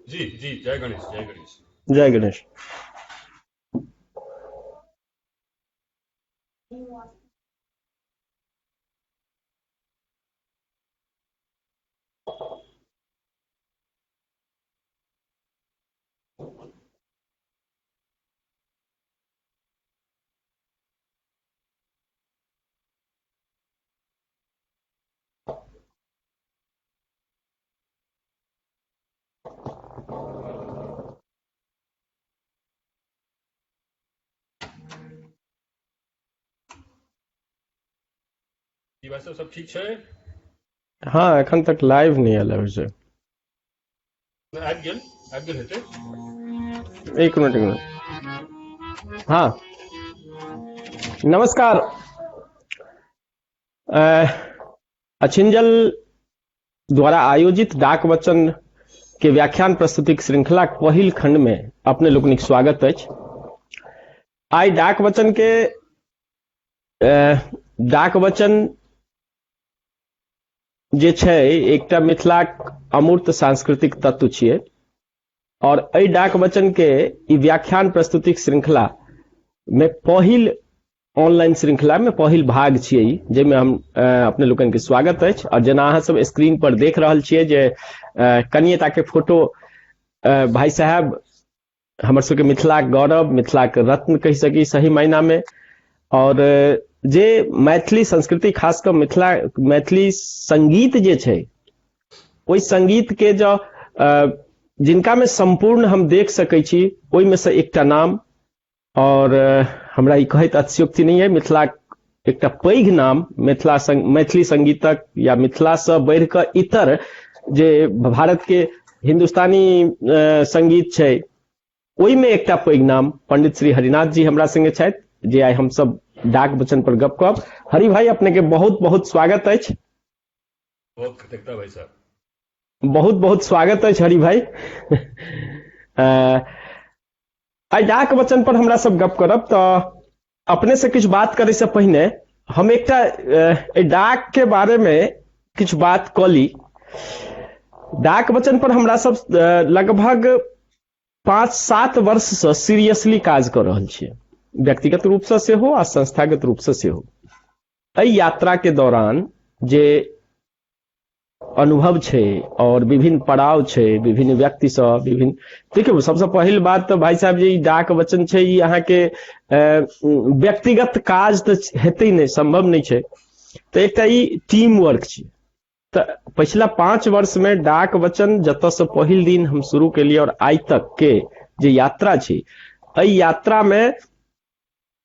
जी जी, जय गणेश जय गणेश। जय गणेश। जी भाई साहब, सब ठीक है। हाँ, एखन तक लाइव नहीं आयल वैसे। आबि गेल हेतै। एक मिनट, एक मिनट। हाँ, नमस्कार। अछिंजल द्वारा आयोजित डाक वचन के व्याख्यान प्रस्तुति श्रृंखला पहिल खंड में अपने लोकनिक स्वागत अछि। आई डाक वचन के डाक वचन जे छै एकटा मिथिलाक अमूर्त सांस्कृतिक तत्व छियै और एहि डाक वचन के ई व्याख्यान प्रस्तुति श्रृंखला में पहिल ऑनलाइन श्रृंखला में पहिल भाग छियै ई, जाहिमे हम अपने लोकन के स्वागत अछि। और जेना अहाँ सब स्क्रीन पर देख रहल छियै जे कनिएटा के फोटो भाई साहब हमर सबके मिथिलाक गौरव, मिथिलाक रत्न कहि सकी सही मायना में। और जे मैथिली संस्कृति, खासकर मैथिली संगीत जे छै, ओहि संगीत के जो जिनका में संपूर्ण हम देख सकै छी, ओहि में से एकटा नाम, और हमरा ई कहैत अतिशयोक्ति नहीं है, मिथिला एकटा पैघ नाम मैथिली संगीतक या मिथिला से बढ़ि कऽ इतर जे भारत के हिंदुस्तानी संगीत छै, ओहि में एकटा पैघ नाम पंडित श्री हरिनाथ जी हमरा संगे छथि, जे आइ हम सब डाक वचन पर गप कहब। हरि भाई, अपने के बहुत बहुत स्वागत अछि। बहुत कृतज्ञता भाई साहब। बहुत बहुत स्वागत अछि हरि भाई। आई डाक वचन पर हमरा सब गप करब, तो अपने से किछु बात करे से पहिने हम एकटा डाक के बारे में किछु बात क ली। डाक वचन पर हमरा सब लगभग 5-7 वर्ष से सीरियसली काज कर रहल छियै, व्यक्तिगत रूप से सेहो आ संस्थागत रूप से सेहो। एहि यात्रा के दौरान जे अनुभव छै और विभिन्न पड़ाव छै, विभिन्न व्यक्ति से विभिन्न, देखियो सबसे पहिल बात तो भाई साहब, जे डाक वचन छै, ई अहाँ के व्यक्तिगत काज तो हेतै नहीं, संभव नहीं छै। तो एकटा ई टीम वर्क छै। तो पिछला 5 वर्ष में डाक वचन जत से पहिल दिन हम शुरू के लिए और आई तक के जे यात्रा छै, एहि यात्रा में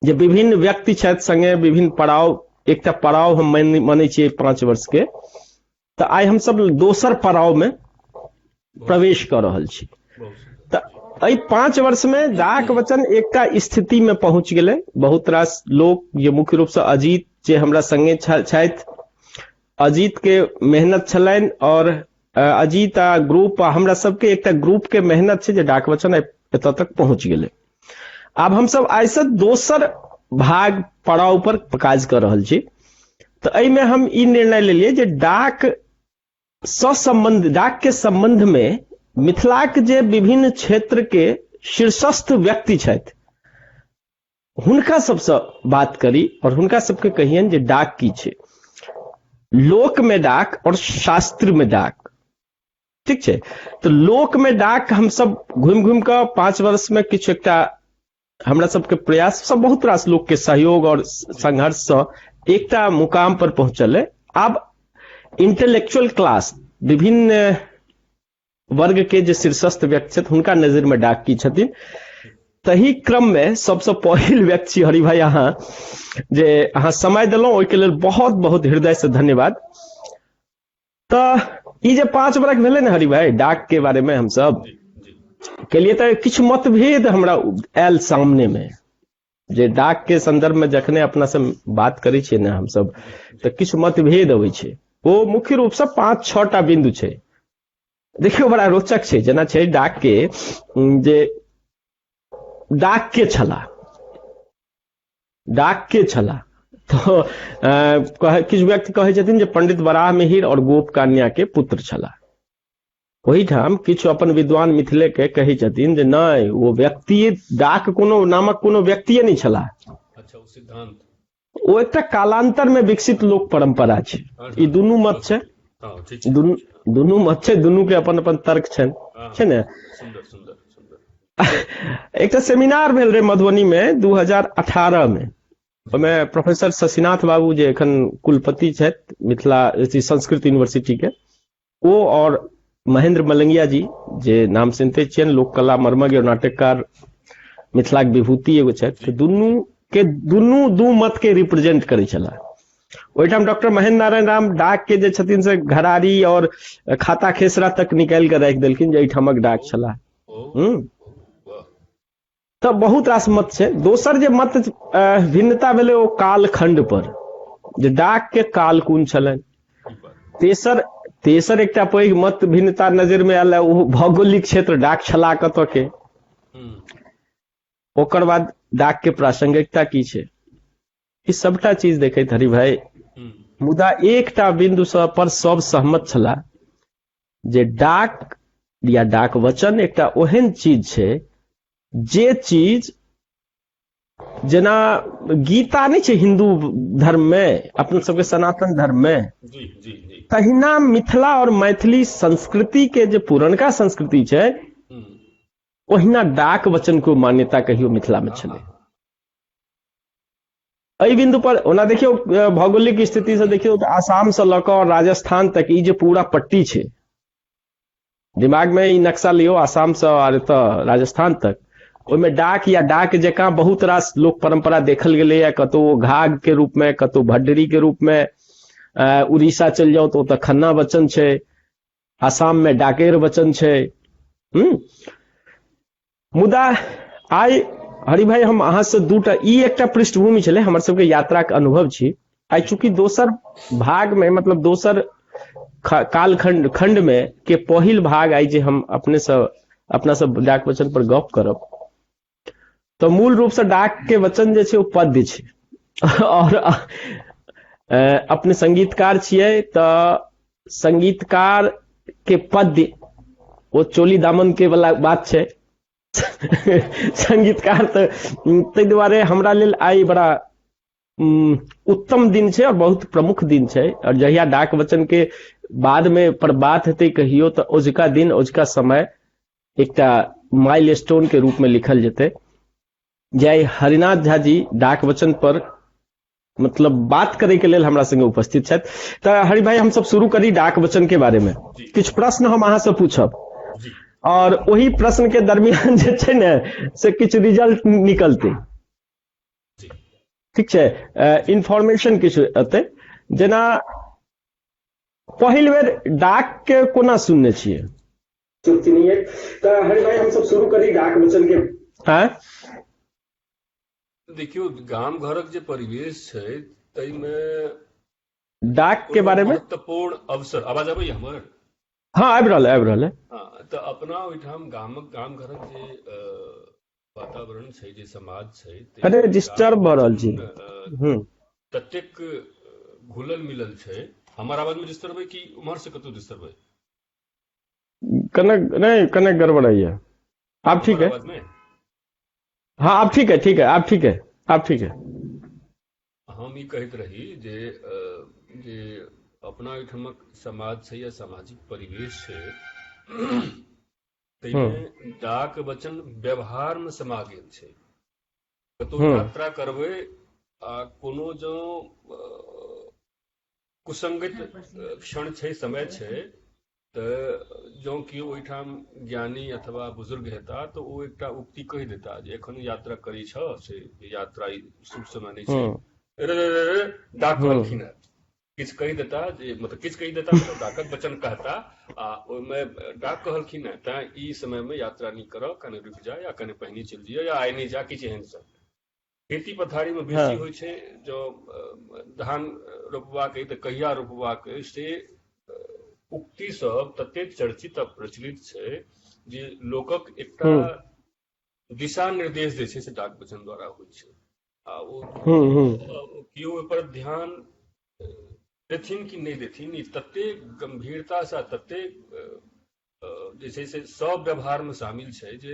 जे विभिन्न व्यक्ति छथि संगे विभिन्न पड़ाव, एकटा पड़ाव हम मानै छियै 5 वर्ष के, तो आई हम सब दोसर पड़ाव में प्रवेश कर रहल छी। तो एहि 5 वर्ष में डाक वचन एकटा स्थिति में पहुंच गेलै। बहुत रास लोग, जे मुख्य रूप से अजीत जे हमरा संगे छथि, अजीत के मेहनत छलनि, और अजीत आ ग्रुप, हमरा सबके एकटा ग्रुप के मेहनत छै जे डाक वचन एतऽ तक पहुंच गेलै। आब हम सब आइ से दोसर भाग पड़ाव पर काज कर रहल छी। तो एहि में हम ई निर्णय लेलिए जे डाक के संबंध में मिथिलाक जे विभिन्न क्षेत्र के शीर्षस्थ व्यक्ति छथि, हुनका सबसे बात करी और हुनका सबके कहियन जे डाक की छै, लोक में डाक और शास्त्र में डाक। ठीक छै। तो लोक में डाक हम सब घूम घूम कर 5 वर्ष में किछु एकटा हमरा सबके प्रयास से, बहुत रास लोग के सहयोग और संघर्ष से एकटा मुकाम पर पहुंचल है। अब इंटेलेक्चुअल क्लास, विभिन्न वर्ग के जे शीर्षस्थ व्यक्ति छथि, हुनका नजर में डाक की छथिन। तही क्रम में सबसे पहिल व्यक्ति छी हरि भाई अहाँ, जे अहाँ समय देलहुं, ओहि के लेल बहुत बहुत हृदय से धन्यवाद। तो ई जे 5 वर्ष भेले ने हरि भाई, डाक के बारे में हम सब जी जी के लिए तो किछु मतभेद हमरा आयल सामने में, जे डाक के संदर्भ में जखने अपना से बात करै छियै ने हम सब, तो किछु मतभेद अबै छै। वो मुख्य रूप से 5-6 टा बिंदु छै। देखियो बड़ा रोचक छै। जेना छै डाक के, जे डाक के छला, डाक के छला, तो किछु व्यक्ति कहै छथिन जे पंडित वराह मिहिर और गोप कन्या के पुत्र छला। वही ठाम किछु अपन विद्वान मिथिले के कही छथिन जे नहीं वो व्यक्ति डाक कोनो नामक कोनो व्यक्तिये नहीं छला, अच्छा वो सिद्धांत। वो एकटा कालांतर में विकसित लोक परंपरा छै। ई दुनू मत छै, हाँ ठीक छै, दुनू मत छै, दुनू के अपन अपन तर्क छनि, हाँ, छै ने। सुंदर सुंदर सुंदर। एकटा सेमिनार भेल रहे मधुबनी में 2018 में, ओहिमे प्रोफेसर शशिनाथ बाबू जे एखन कुलपति छथि मिथिला संस्कृत यूनिवर्सिटी के, वो और महेंद्र मलंगिया जी जे नाम सुनते छियनि, लोक कला मर्मज्ञ और नाटककार, मिथिला के विभूति एगो छथि, तऽ दुनू दू मत के रिप्रेजेंट करै छला। ओहिठाम डॉक्टर महेंद्र नारायण राम डाक के जे छथिन से घरारी और खाता खेसरा तक निकाल के राखि देलखिन जे एहिठामक डाक छला। तऽ बहुत रास मत छै। दोसर जे मत भिन्नता भेलै ओ कालखंड पर, जे डाक के काल कोन छलनि। तेसर एकटा पैघ मत भिन्नता नजर में आयल, ओ भौगोलिक क्षेत्र डाक छला कतऽ के। ओकर बाद डाक के प्रासंगिकता की छै, ई सबटा चीज देखैत हरि भाई, मुदा एकटा बिंदु पर सब सहमत छला जे डाक या डाक वचन एकटा ओहन चीज छै जे चीज जेना गीता नहीं छै हिंदू धर्म में, अपन सबके सनातन धर्म में, जी जी जी, तहिना मिथिला और मैथिली संस्कृति के जे पुरनका संस्कृति छै, ओहिना डाक वचन को मान्यता कहियो मिथिला में छलै। एहि बिंदु पर ओना देखियो भौगोलिक स्थिति से देखियो तो आसाम से लऽ कऽ राजस्थान तक ई जे पूरा पट्टी छै, दिमाग में ई नक्शा लियो, आसाम से और एतऽ राजस्थान तक, ओहिमे डाक या डाक जकाँ बहुत रास लोक परंपरा देखल गेलै है, कतौ घाघ के रूप में, कतौ भड्डरी के रूप में। उड़ीसा चल जाओ तो ओतऽ खन्ना वचन छै, आसाम में डाकेर वचन छै। मुदा आइ हरि भाई हम अहाँ से दूटा, ई एकटा पृष्ठभूमि छलै हमर सबके यात्रा के अनुभव छी। आइ चूंकि दोसर भाग में, मतलब दोसर खंड में के पहिल भाग आइ जे हम अपना सब डाक वचन पर गप करब, तो मूल रूप से डाक के वचन जे छै ओ पद्य छै। और अपने संगीतकार छियै तऽ संगीतकार के पद्य वो चोली दामन के वाला बात छै। संगीतकार ताहि दुआरे हमरा लेल आइ बड़ा उत्तम दिन छै और बहुत प्रमुख दिन छै। और जहिया डाक वचन के बाद में पर बात हेतै कहियो, तो ओजुका दिन ओजुका समय एकटा माइलस्टोन के रूप में लिखल जेतै। जय हरिनाथ झा जी डाक वचन पर मतलब बात करे के लेल हमरा संगे उपस्थित छथि। तऽ हरि भाई हम सब शुरू करी डाक वचन के बारे में। किछु प्रश्न हम अहाँ से पूछब और वही प्रश्न के दरमियान जे छै ने से किछु रिजल्ट निकलते, ठीक छै, इंफॉर्मेशन किछु एतै। जेना पहिल बेर डाक के कोना सुनने छियै? तऽ हरि भाई हम सब शुरू करी डाक वचन के। देखियो गाम घरक जे परिवेश छै तई में डाक के बारे में महत्वपूर्ण अवसर, आवाज आबै हमर? हाँ आबि रहल है। हाँ, तऽ अपना ओहिठाम गाम घरक जे वातावरण छै, जे समाज छै, अरे डिस्टर्ब भ रहल छी, ततेक घुलल मिलल छै। हमर आवाज में डिस्टर्ब है कि उम्हर से कतौ डिस्टर्ब है? कनेक्ट गड़बड़ है। आप ठीक है? हाँ आप ठीक है, आप ठीक है। हम ई कहैत रही जे अपना ओहिठामक समाज छै या सामाजिक परिवेश छै, ताहिमे डाक वचन व्यवहार में समा गेल छै। कतौ यात्रा करबै आ कोनो जो कुसंगत क्षण छै, समय छै, तऽ जँ केओ ओहिठाम ज्ञानी अथवा बुजुर्ग हेता तऽ ओ एकटा उक्ति कहि देता जे एखन यात्रा करी छ से यात्रा शुभ समय नहीं छै, डाक कहलखिन है, किछु कहि देता जे मतलब किछु कहि देता मतलब डाकक वचन कहता आ ओहिमे डाक कहलखिन है तैं ई समय में यात्रा नहीं करऽ, कने रुकि जा या कने पहिने चलि जाइए या आइ नहीं जा, किछु एहन सब। खेती पथारी में बेसी होइ छै, जो धान रोपबाक अइ तऽ कहिया रोपबाक अइ से उक्ति सब ततेक चर्चित आ प्रचलित छै जे लोकक एकटा दिशा निर्देश जे छै से डाक वचन द्वारा होइ छै। आ ओ केओ ओहि पर ध्यान देथिन कि नहीं देथिन, ई ततेक गंभीरता से, ततेक जे छै से सब व्यवहार में शामिल छै जे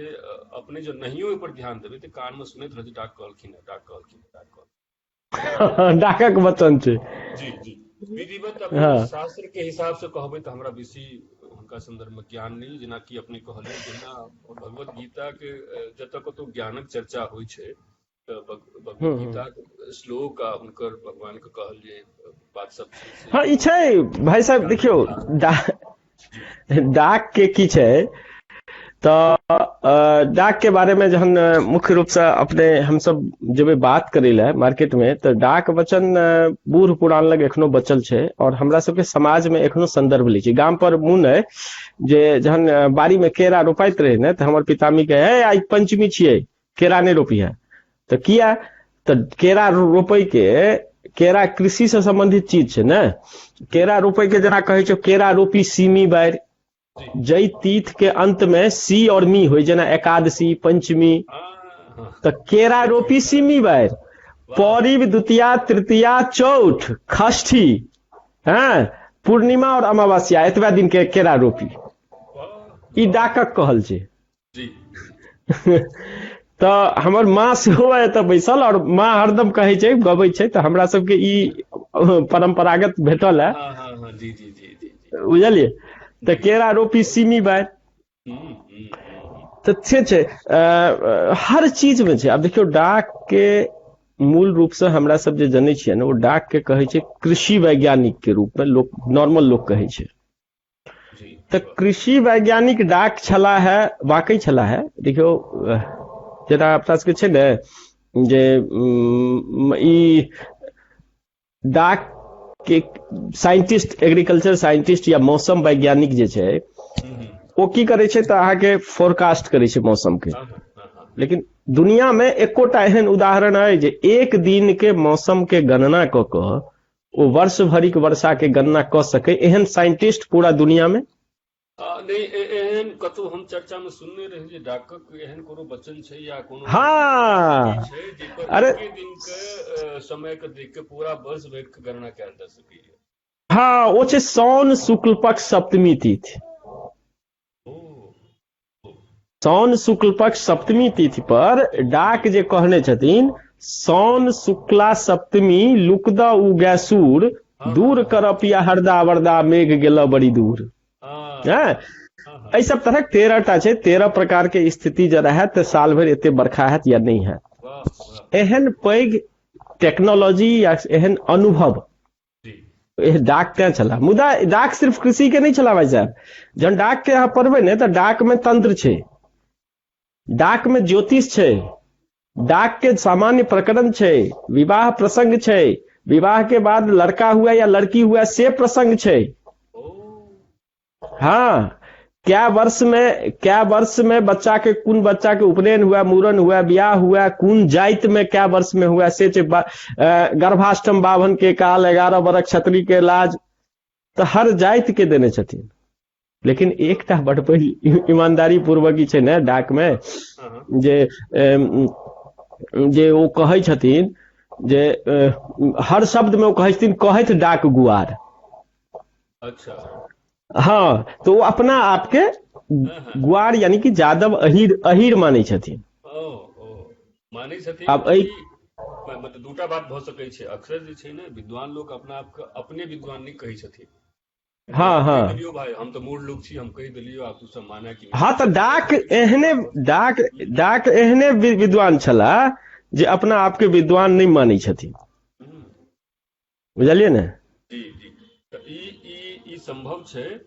अपने जो नहियो ओहि पर ध्यान देबै तऽ कान में सुनैत रहै डाक कहलखिन है, डाक कहलखिन है, डाक कहलखिन डाकक वचन छै। जी जी। विधिवत हाँ। अपने शास्त्र के हिसाब से कहबै तऽ हमरा बेसी हुनका संदर्भ में ज्ञान नहीं, जेनाकि अपने कहलियै जेना भगवत गीता के जतऽ कतौ ज्ञानक चर्चा होइ छै तऽ भगवत गीता श्लोक आ हुनकर भगवान के कहल जे बात सब छै से हाँ ई छै भाई साहब, देखियो डाक के की छै तऽ डाक के बारे में जहन मुख्य रूप से अपने हम सब जब बात करै लए मार्केट में, तऽ डाक वचन बूढ़ पुरान लग एखनो बचल छै और हमरा सबके समाज में एखनो संदर्भ लै छै। गाम पर मुन है जे जहन बाड़ी में केरा रोपाइत रहे ने तऽ हमर पितामी कहे है आई पंचमी छियै केरा नहीं रोपी है, तो किया तऽ केरा रोपै के, केरा कृषि से संबंधित चीज छै ने, केरा रोपै के जेना कहै छै केरा रोपी सीमी बारि, जय तीथ के अंत में सी और मी हो, जेना एकादशी पंचमी, तो केरा रोपी सीमी बारि, पौरीव द्वितीया तृतीया चौठ षष्ठी, हाँ पूर्णिमा और अमावस्या एतबा दिन के केरा रोपी, ई डाकक कहल छै। तो हमर माँ सेहो एतऽ बैसल और माँ हरदम कहै छै गबै छै, तो हमरा सबके ई परंपरागत भेटल है, बुझलिए, तो केरा रोपी सीमी बारि, तो छै हर चीज में छै। अब देखियो डाक के मूल रूप से हमरा सब जे जनै छियै ने, वो डाक के कहै छै कृषि वैज्ञानिक के रूप में लोग, नॉर्मल लोग कहै छै। तो कृषि वैज्ञानिक डाक छला है, वाकई छला है। देखियो जेना अपना सबके छै ने जे ई डाक के साइंटिस्ट, एग्रीकल्चर साइंटिस्ट या मौसम वैज्ञानिक जे छै वो की करे छै तऽ अहाँके फोरकास्ट करे छै मौसम के, लेकिन दुनिया में एकोटा एहन उदाहरण है जे एक दिन के मौसम के गणना क के वो वर्ष भरिक वर्षा के गणना क सके, एहन साइंटिस्ट पूरा दुनिया में नहीं। एहन कतौ हम चर्चा में सुनने रहे जे डाकक एहन कोनो वचन छै या कोनो हाँ छै जे पर अरे एक दिन के समय के देख के पूरा वर्ष भरि के गणना कैल जा सकैए। हाँ वो छै साउन शुक्ल पक्ष सप्तमी तिथि, साउन शुक्ल पक्ष सप्तमी तिथि पर डाक जे कहने छथिन साउन शुक्ला सप्तमी लुकदा उगै सूर, दूर करपिया हरदा वरदा मेघ गेला बड़ी दूर, एहि सब तरह 13टा छै, 13 प्रकार के स्थिति जे रहे तो साल भर एते बरखा हैत या नहीं है। एहन पैघ टेक्नोलॉजी या एहन अनुभव डाक के चला। मुदा डाक सिर्फ कृषि के नहीं चला भाई साहब, जन डाक के यहाँ पढ़बे ने तो डाक में तंत्र छै, डाक में ज्योतिष छै, डाक के सामान्य प्रकरण छै, विवाह प्रसंग छै, विवाह के बाद लड़का हुआ या लड़की हुआ से प्रसंग छै। हाँ क्या वर्ष में बच्चा के कुन बच्चा के उपनयन हुआ, मूरन हुआ, ब्याह हुआ, कुन जाइत में क्या वर्ष में हुआ से गर्भाष्टम बाभन के काल, 11 बरख छतरी के लाज, तो हर जाइत के देने छथिन। लेकिन एकटा बड़ पैघ ईमानदारी पूर्वक छै ने डाक में जे वो कहै छथिन जे हर शब्द में वो कहै छथिन कहैत डाक गुआर। अच्छा हाँ, तो वो अपना आपके गुआर यानी कि यादव अहीर मानै छथिन। मानै छथिन। अब मतलब दूटा बात भ सकै छै, अक्सर जे छै ने विद्वान लोग अपना आप के अपने विद्वान नहीं कहै छथिन। हाँ हाँ भाई हम तो मूल लोग छी, हम कहि देलियो आप तू सब माना कि हाँ, तो डाक एहने विद्वान छला जे अपना आपके विद्वान नहीं मानै छथिन, बुझलिए ने। जी जी, तो ई संभव छै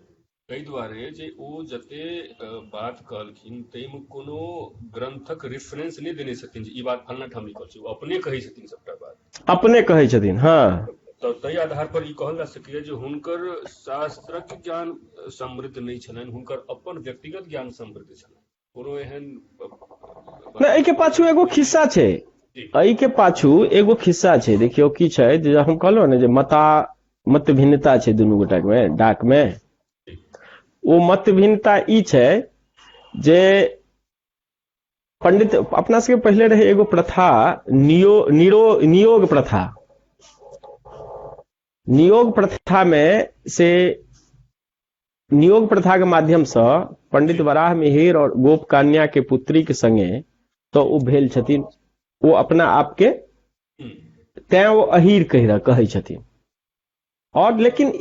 कई दुआरे जे ओ जते बात कहलखिन तैमे कोनो ग्रंथक रेफरेंस नहीं देने छथिन जे ई बात फलना ठाम लिखल छै, वो अपने कहै छथिन सबटा बात, अपने कहै छथिन। हाँ, तो ताहि आधार पर ई कहल जा सकैए जे हुनकर शास्त्रक ज्ञान समृद्ध नहीं छलनि, हुनकर अपन व्यक्तिगत ज्ञान समृद्ध छलनि। कोनो एहन नहीं, एहि के पाछू एगो खिस्सा छै, एहि के पाछू एगो खिस्सा छै। देखियो की छै जे हम कहलो ने जे मत भिन्नता छै दुनू गोटा में डाक में, वो मत भिन्नता ई छै जे पंडित अपना सबके पहले रहे एगो प्रथा नियोग प्रथा। नियोग प्रथा में से नियोग प्रथा के माध्यम से पंडित वराह मिहिर और गोप कन्या के पुत्री के संगे तो ओ भेल छथिन, वो अपना आप के तैं वो अहीर कहै छथिन। और लेकिन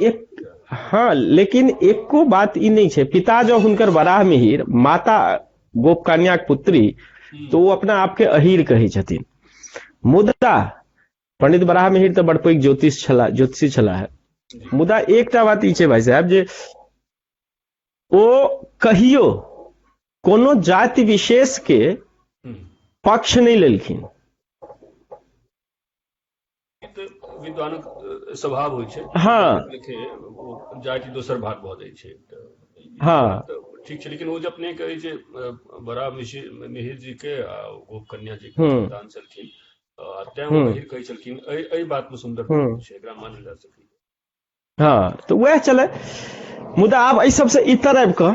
लेकिन एको बात ई नहीं है, पिता जो हुनकर वराह मिहिर, माता गोप कन्या के पुत्री, तो वो अपना आप के अहीर कहै छथिन। मुदा पंडित वराह मिहिर तो बड़ पैघ ज्योतिषी छला है। मुदा एकटा बात ई छै भाई साहब, जे ओ कहियो कोनो जाति विशेष के पक्ष नहीं लेलखिन। विद्वानक स्वभाव होइ छै, हाँ लिखे जाति दोसर भाग भऽ जाइ छै। हाँ ठीक छै, लेकिन वो जब अपने कहै छै वराह मिहिर जी के गोप कन्या जी के संतान छलखिन, तैं वो मिहिर कहै छलखिन, एहि बात में सुंदर छै, एकरा मानल जा सकै। हाँ तो वह चले। मुदा आब एहि सबसे इतर आबि कऽ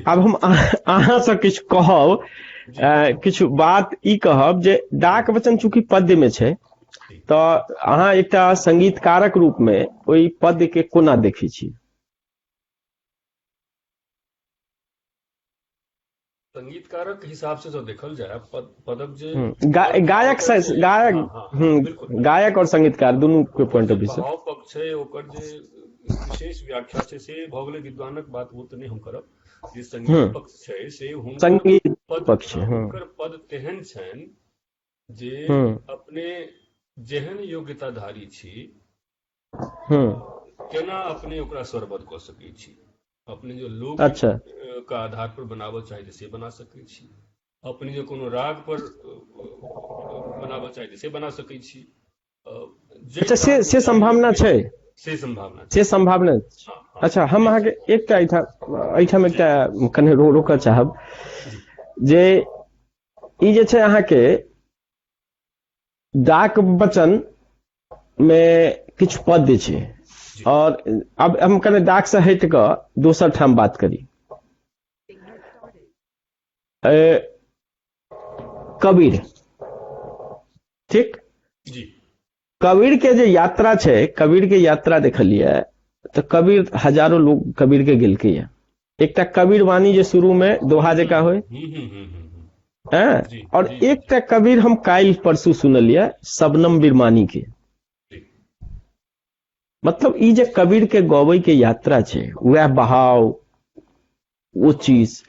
आब हम अहाँ से किछु कहब, किछु बात ई कहब जे डाक वचन चूंकि पद्य में छै, तो अहाँ एकटा संगीतकारक रूप में ओहि पद्य के कोना देखै छी? संगीतकारक हिसाब से जो देखल जाए, पदक जे गायक और संगीतकार दुनू के पॉइंट ऑफ व्यू से भाव पक्ष छै, ओकर जे विशेष व्याख्या छै से भऽ गेलै विद्वानक बात, वो तऽ नहि हम करब। जे संगीत पक्ष छै से संगीत पक्ष हुनकर पद तेहन छनि जे अपने जेहन योग्यताधारी छी केना अपने ओकरा स्वरबद्ध कऽ सकै छी। अपने जो लोक का आधार पर बनाबऽ चाही से बना सकै छी, अपने जो कोनो राग पर बनाबऽ चाही से बना सकै छी। अच्छा, से संभावना छै, से संभावना। अच्छा, हम अहाँ के एकटा एहिठाम एकटा कने रोकऽ चाहब जे ई जे छै अहाँ के डाक वचन में किछु पद्य छै, और अब हम कने डाक से हट कऽ दोसर ठाम बात करी। कबीर, ठीक जी, कबीर के जे यात्रा छै, कबीर के यात्रा देखलिए तो कबीर हजारों लोग कबीर के गिलके है। एकटा कबीर वाणी जे शुरू में दोहा जका होय, और एकटा कबीर हम काल्हि परसू सुनलिए शबनम बिरमानी के। मतलब ई जे कबीर के गवै के यात्रा छै, वह बहाव, वो चीज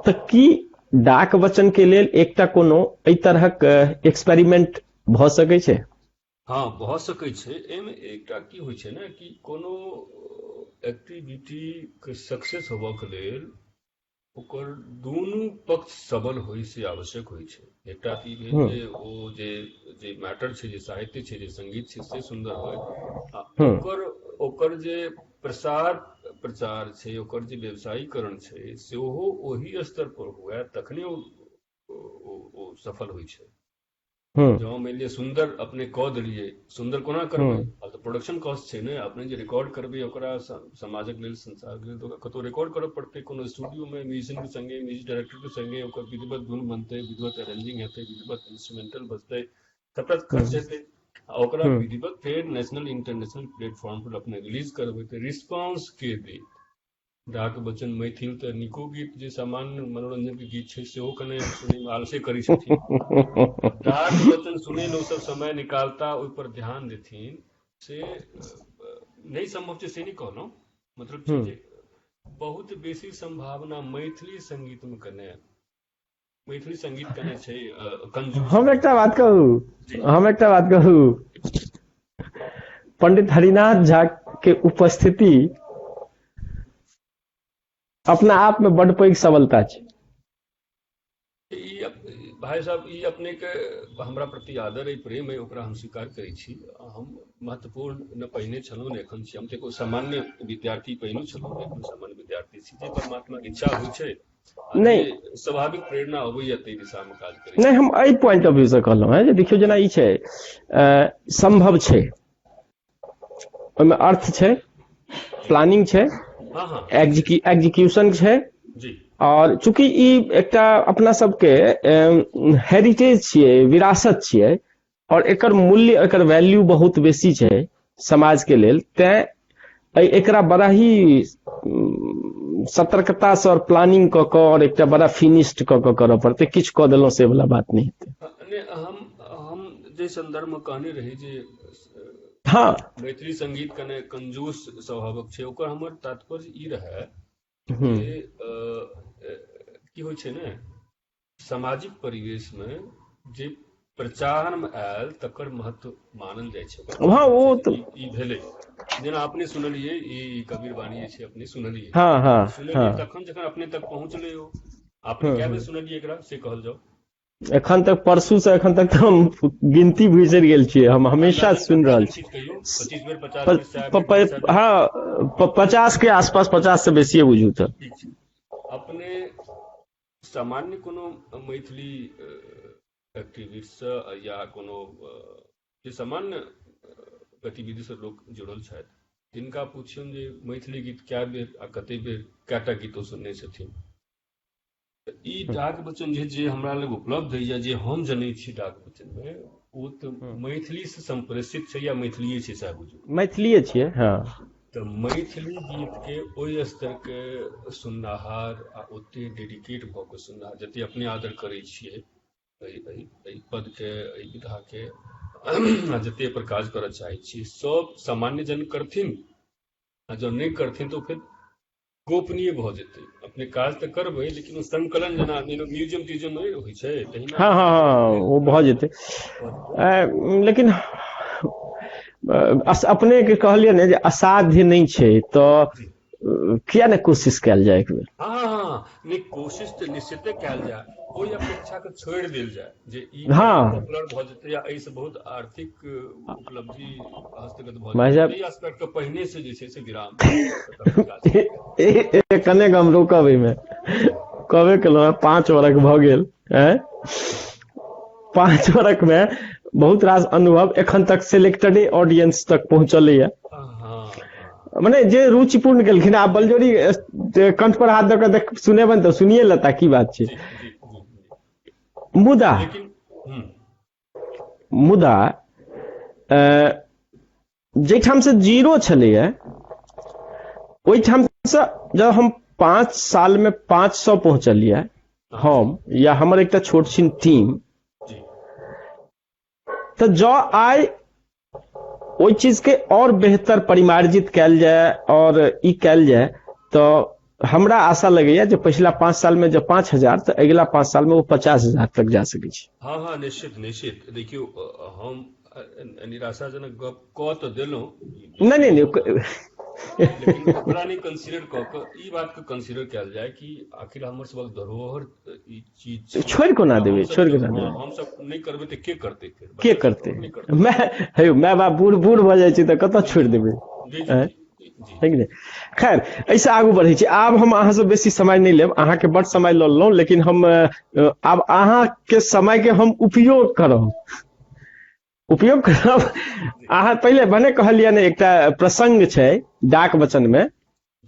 तो की डाक वचन के लेल एकटा कोनो एहि तरहक एक्सपेरिमेंट भ सकै छै? हाँ, भऽ सकै छै। एहिमे एकटा की होइ छै ने कि कोनो एक्टिविटी के सक्सेस होबऽ के लेल ओकर दुनू पक्ष सबल होइ से आवश्यक होइ छै। एकटा ई भेल जे ओ जे मैटर छै, जे साहित्य छै, जे संगीत छै से सुंदर होय, ओकर जे प्रचार छै, ओकर जे व्यवसायीकरण छै सेहो ओही स्तर पर हुए, तखने ओ सफल होइ छै। जो मानि लिअ सुंदर अपने कऽ देलियै, सुंदर कोना करबै, अब तऽ प्रोडक्शन कॉस्ट छै ने। अपने जे रिकॉर्ड करबै ओकरा समाजक लेल, संसारक लेल, तो कतौ रिकॉर्ड करऽ पड़तै, कोनो स्टूडियो में म्यूजिशियन के संगे, म्यूजिक डायरेक्टर के संगे ओकर विधिवत धुन बनतै, विधिवत अरेंजिंग हेतै, विधिवत इंस्ट्रूमेंटल बजतै, सबटा खर्च हेतै। ओकरा विधिवत फेर नेशनल इंटरनेशनल प्लेटफॉर्म पर अपने रिलीज करबै तऽ रिस्पांस के दे। डाक वचन मैथिल तऽ निको गीत, जे सामान्य मनोरंजन के गीत छै सेहो कने सुनै में आलसे करै छथिन। डाक वचन सुनै लेल सब समय निकालता, ओहि पर ध्यान देथिन, से नहीं संभव छै से नहीं कहलौं। मतलब छै जे बहुत बेसी संभावना मैथिली संगीत में कने, मैथिली संगीत कने छै कंजूस। हम एकटा बात कहू, पंडित हरिनाथ झा के उपस्थिति अपना आप में बड़ पैघ सबलता छै। भाई साहब, ई अपने के हमरा प्रति आदर है, प्रेम है, ओकरा हम स्वीकार करै छी। हम महत्वपूर्ण न पहिने छलहुँ, ने एखन छी। हम तऽ एगो सामान्य विद्यार्थी पहिने छलहुँ, एखन सामान्य विद्यार्थी छी। जे परमात्मा के इच्छा होइ छै, नहीं स्वाभाविक प्रेरणा अबैया ताहि दिशा में काज करै। नहीं, हम एहि पॉइंट ऑफ व्यू से कहलहुँ है जे देखियो जेना ई छै, संभव छै, ओहिमे अर्थ छै, प्लानिंग छै, एग्जीक्यूशन छै जी। और चूंकि ई एकटा अपना सबके हेरिटेज छियै, विरासत छियै, और एकर मूल्य, एकर वैल्यू बहुत बेसी छै समाज के लेल, तैं एकरा बड़ा ही सतर्कता से और प्लानिंग क के और एक बड़ा फिनिश्ड क के करऽ पड़ते, किछु कऽ देलहुँ से वाला बात नहीं हेतै। हम जे संदर्भ में कहने रही जे हाँ मैथिली संगीत कने कंजूस स्वभावक छै, ओकर हमर तात्पर्य ई रहै हम्म, जे की होइ छै ने, सामाजिक परिवेश में जे प्रचार में आयल तकर महत्व मानल जाइ छै। हाँ वो तो ई भेलै, जेना अपने सुनलिए ई कबीर वाणी छै, अपने सुनलिए हाँ हाँ हाँ तखन जखन अपने तक पहुंचले हो, अपने क्या बेर सुनलिए एकरा से कहल जाओ। एखन तक परसू से एखन तक तो हम गिनती बिसरि गेल छियै, हम हमेशा सुनि रहल छी। 25 बेर 50 बेर हाँ 50 के आसपास, 50 से बेसी बुझू तो। ठीक छै। अपने सामान्य कोनो मैथिली एक्टिविस्ट या कोनो जे सामान्य गतिविधि से लोक जुड़ल छथि, तिनका पूछियन जे मैथिली गीत क्या बेर आ कते बेर कएटा गीतो सुनने छथिन। ई डाक वचन जे हमरा लग उपलब्ध है, या जे हम जनै छी डाक वचन में, वो तो मैथिली से संप्रेषित छै या मैथिलीए छै, सएह बुझू। मैथिलीए छियै हाँ। तो मैथिली गीत के ओहि स्तर के सुननिहार आ ओते डेडिकेट भऽ के सुननिहार, जते अपने आदर करै छियै एहि पद के, एहि विधा के, आ जते पर काज करऽ चाहै छी, सब सामान्य जन करथिन, आ जब नहीं करथिन तो फिर गोपनीय भऽ जेतै। अपने काज तऽ करबै, लेकिन ओ संकलन जेना म्यूजियम ट्यूजियम नहीं होइ छै तहिना। हाँ हाँ हाँ वो भऽ जेतै। लेकिन अपने के कहलियै ने जे असाध्य नहीं छै, तो किया ने कोशिश कयल जाए एक बेर। हाँ नहीं, कोशिश तो निश्चिते कयल जाए, ओहि अपेक्षा के छोड़ि देल जाए जे ई हाँ। पॉपुलर भऽ जेतै या एहिसँ बहुत आर्थिक उपलब्धि हस्तगत भऽ भाई साहब, जेतै, एहि एस्पेक्ट के पहिने से जे छै से विराम। कने हम रोकब एहिमे, कहबे केलहुँ हैं 5 वर्ष भऽ गेल हैं, 5 वर्ष में बहुत रास अनुभव एखन तक सिलेक्टेडे ऑडियंस तक पहुंचलैया। मने जे रुचिपूर्ण केलखिन, आब बलजोरी कंठ पर हाथ दऽ कऽ सुनेबन तऽ सुनिए लेता, की बात छै। मुदा जाहिठाम से जीरो छलैया, ओहिठाम से जब हम 5 साल में 500 पहुंचलियै हम या हमर एकटा छोट छिन टीम, तो जो आइ ओहि चीज के और बेहतर परिमार्जित कयल जाए और ई कयल जाए, तो हमरा आशा लगैया जे पिछला 5 साल में जो 5000, तो अगला 5 साल में वो 50,000 तक जा सकै छै। हाँ निश्चित निश्चित। देखियो, हम निराशाजनक गप कह तो देलहुं, नहीं लेकिन ओकरा नहीं कंसीडर कऽ के ई बात के कंसीडर कयल जाए कि आखिर हमर सबक धरोहर ई चीज छोड़ कोना देबै, छोड़ कोना देबै। हम सब नहीं करबै तऽ के करतै, फिर के करतै। मैं बाप बूढ़ भऽ जाइ छै तऽ कतऽ छोड़ि देबै, है कि नहीं। खैर, ऐसे आगू बढ़े छी। आब हम अहाँ से बेसी समय नहीं लेब, अहाँ के बड़ समय लऽ लेलहुँ, लेकिन हम आब अहाँ के समय के हम उपयोग करब। अहाँ पहले भने कहलियै ने, एकटा प्रसंग छै डाक वचन में,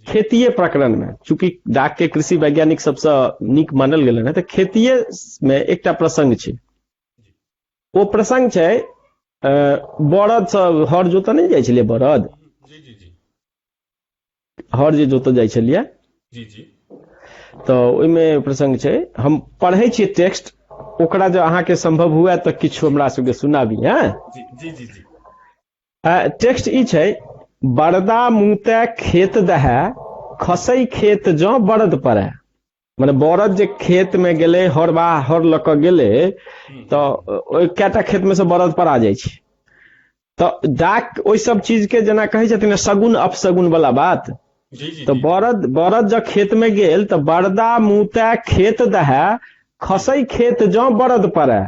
खेतीय प्रकरण में, चूंकि डाक के कृषि वैज्ञानिक सबसे नीक मानल गेल है, तो खेतीय में एकटा प्रसंग छै। वो प्रसंग छै, बरद सब हर जोतऽ नहीं जाइ छलियै, बरद हर जे जोतऽ जाइ छलियै, तो ओहिमे प्रसंग छै, हम पढ़ै छियै टेक्स्ट, ओकरा जो अहाँ के संभव हुआ तो किछु हमरा सबके सुनाबी। टेक्स्ट ई छै, बरदा मुँते खेत दहे, खसै खेत जो बरद पड़े। माने बरद जे खेत में गेले, हर लऽ कऽ गेले, तो कएटा खेत में से बरद पड़ा जाइ छै। तो डाक ओहि सब चीज के जेना कहै छथिन सगुन अपसगुन वाला बात, तो बरद जब खेत में गेल, तो बरदा मुँते खेत दहे, खसै खेत जो बरद पड़े।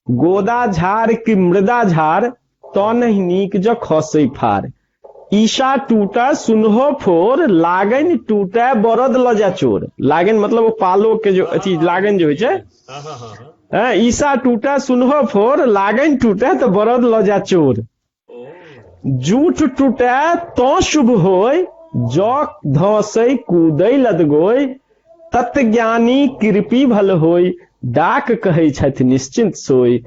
गोदा झाड़ की मृदा झाड़, तो नहीं नीक जो खसै फार। ईशा टूटा सुनहो फोर, लागन टूटे बरद लजा चोर। लागन मतलब वो पालो के जो अथी लागन जो है, ईशा टूटा सुनहो फोर, लागन टूटे तो बरद लजा चोर। जूठ टूटे तो शुभ होय, जो धसै कूदै लदगोय। तत्ज्ञानी कृपी भल होय, डाक कहै छथि निश्चिंत सोय।